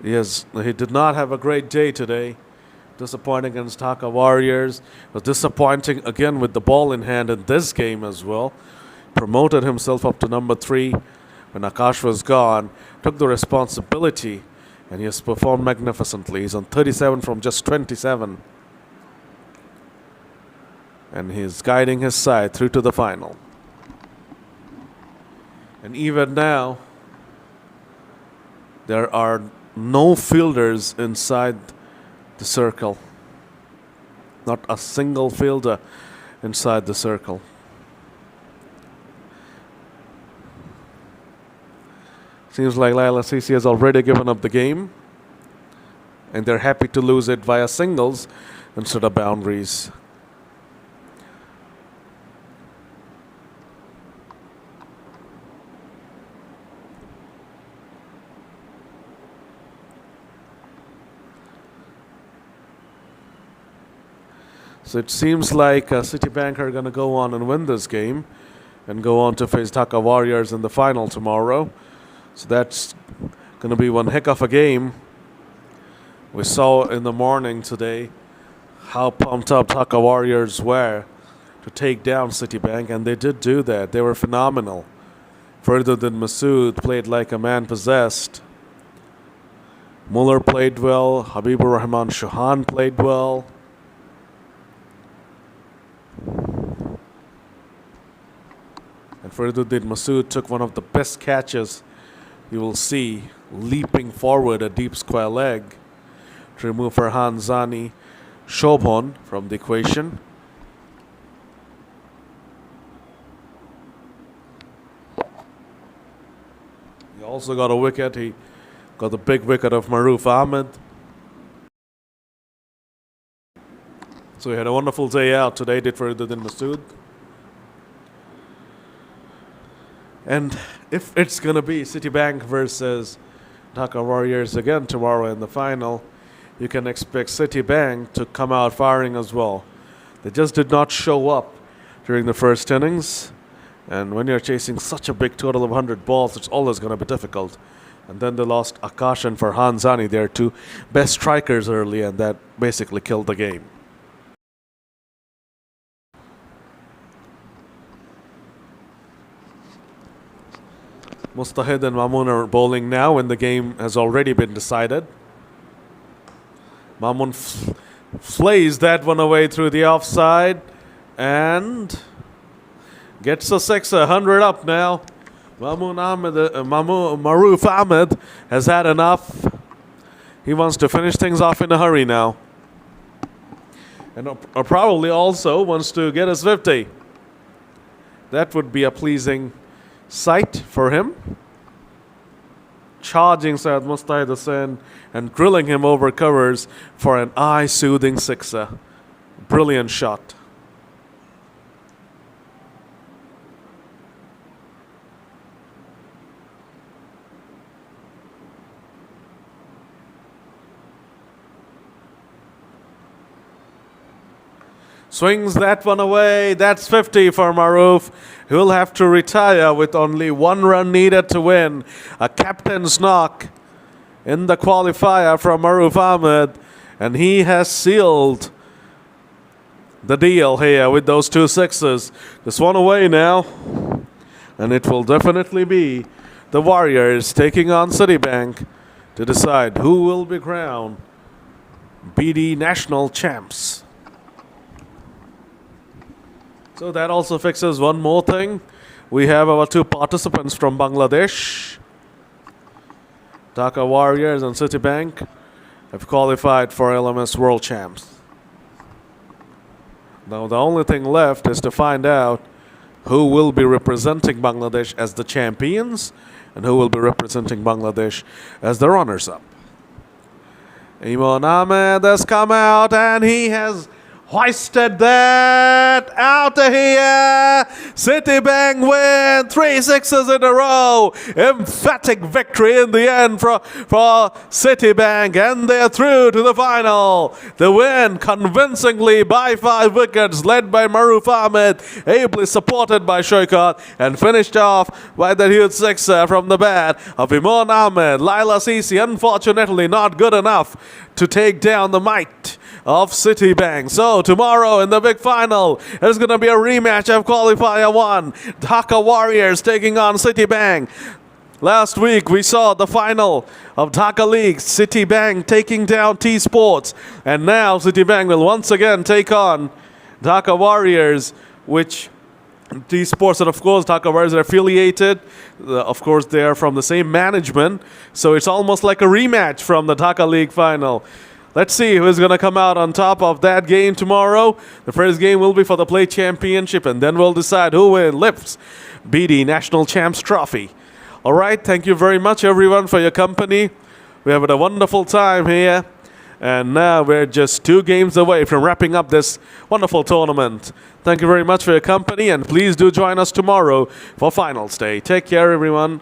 Yes, he did not have a great day today. Disappointing against Dhaka Warriors. Was disappointing again with the ball in hand in this game as well. Promoted himself up to number 3 when Akash was gone. Took the responsibility, and he has performed magnificently. He's on 37 from just 27. And he's guiding his side through to the final. And even now, there are no fielders inside the circle. Not a single fielder inside the circle. Seems like Laila CC has already given up the game, and they're happy to lose it via singles instead of boundaries. So it seems like Citibank are going to go on and win this game and go on to face Dhaka Warriors in the final tomorrow. So that's going to be one heck of a game. We saw in the morning today how pumped up Dhaka Warriors were to take down Citibank, and they did do that. They were phenomenal. Furtherthan Masood played like a man possessed. Muller played well. Habibur Rahman Shuhan played well. And Furtherthan Masood took one of the best catches you will see, leaping forward a deep square leg to remove Farhan Zani Shobhon from the equation. He also got a wicket. He got the big wicket of Maroof Ahmed. So he had a wonderful day out today, did Furtherthan Masood. And if it's going to be Citibank versus Dhaka Warriors again tomorrow in the final, you can expect Citibank to come out firing as well. They just did not show up during the first innings. And when you're chasing such a big total of 100 balls, it's always going to be difficult. And then they lost Akash and Farhan Zani, their two best strikers early, and that basically killed the game. Mustahid and Mamoon are bowling now when the game has already been decided. Mamoon flays that one away through the offside and gets a sixer, 100 up now. Maroof Ahmed has had enough. He wants to finish things off in a hurry now. And probably also wants to get his 50. That would be a pleasing sight for him. Charging Syed Mustahid Hussain and drilling him over covers for an eye-soothing sixer. Brilliant shot. Swings that one away. That's 50 for Maroof. He'll have to retire with only 1 run needed to win. A captain's knock in the qualifier from Maroof Ahmed. And he has sealed the deal here with those 2 sixes. Just one away now. And it will definitely be the Warriors taking on Citibank to decide who will be crowned BD National Champs. So that also fixes one more thing. We have our 2 participants from Bangladesh. Dhaka Warriors and Citibank have qualified for LMS World Champs. Now the only thing left is to find out who will be representing Bangladesh as the champions and who will be representing Bangladesh as the runners-up. Imran Ahmed has come out and he has hoisted that out of here. Citibank win 3 sixes in a row. Emphatic victory in the end for Citibank, and they're through to the final. The win convincingly by 5 wickets, led by Maroof Ahmed, ably supported by Shoikat, and finished off by the huge sixer from the bat of Imran Ahmed. Laila CC unfortunately not good enough to take down the might of Citibank. So tomorrow in the big final, there's going to be a rematch of qualifier 1. Dhaka Warriors taking on Citibank. Last week we saw the final of Dhaka League, Citibank taking down T Sports, and now Citibank will once again take on Dhaka Warriors, which T Sports and of course Dhaka Warriors are affiliated. Of course they are from the same management, so it's almost like a rematch from the Dhaka League final. Let's see who is going to come out on top of that game tomorrow. The first game will be for the Play Championship, and then we'll decide who lifts BD National Champs Trophy. All right, thank you very much, everyone, for your company. We have had a wonderful time here, and now we're just 2 games away from wrapping up this wonderful tournament. Thank you very much for your company, and please do join us tomorrow for Finals Day. Take care, everyone.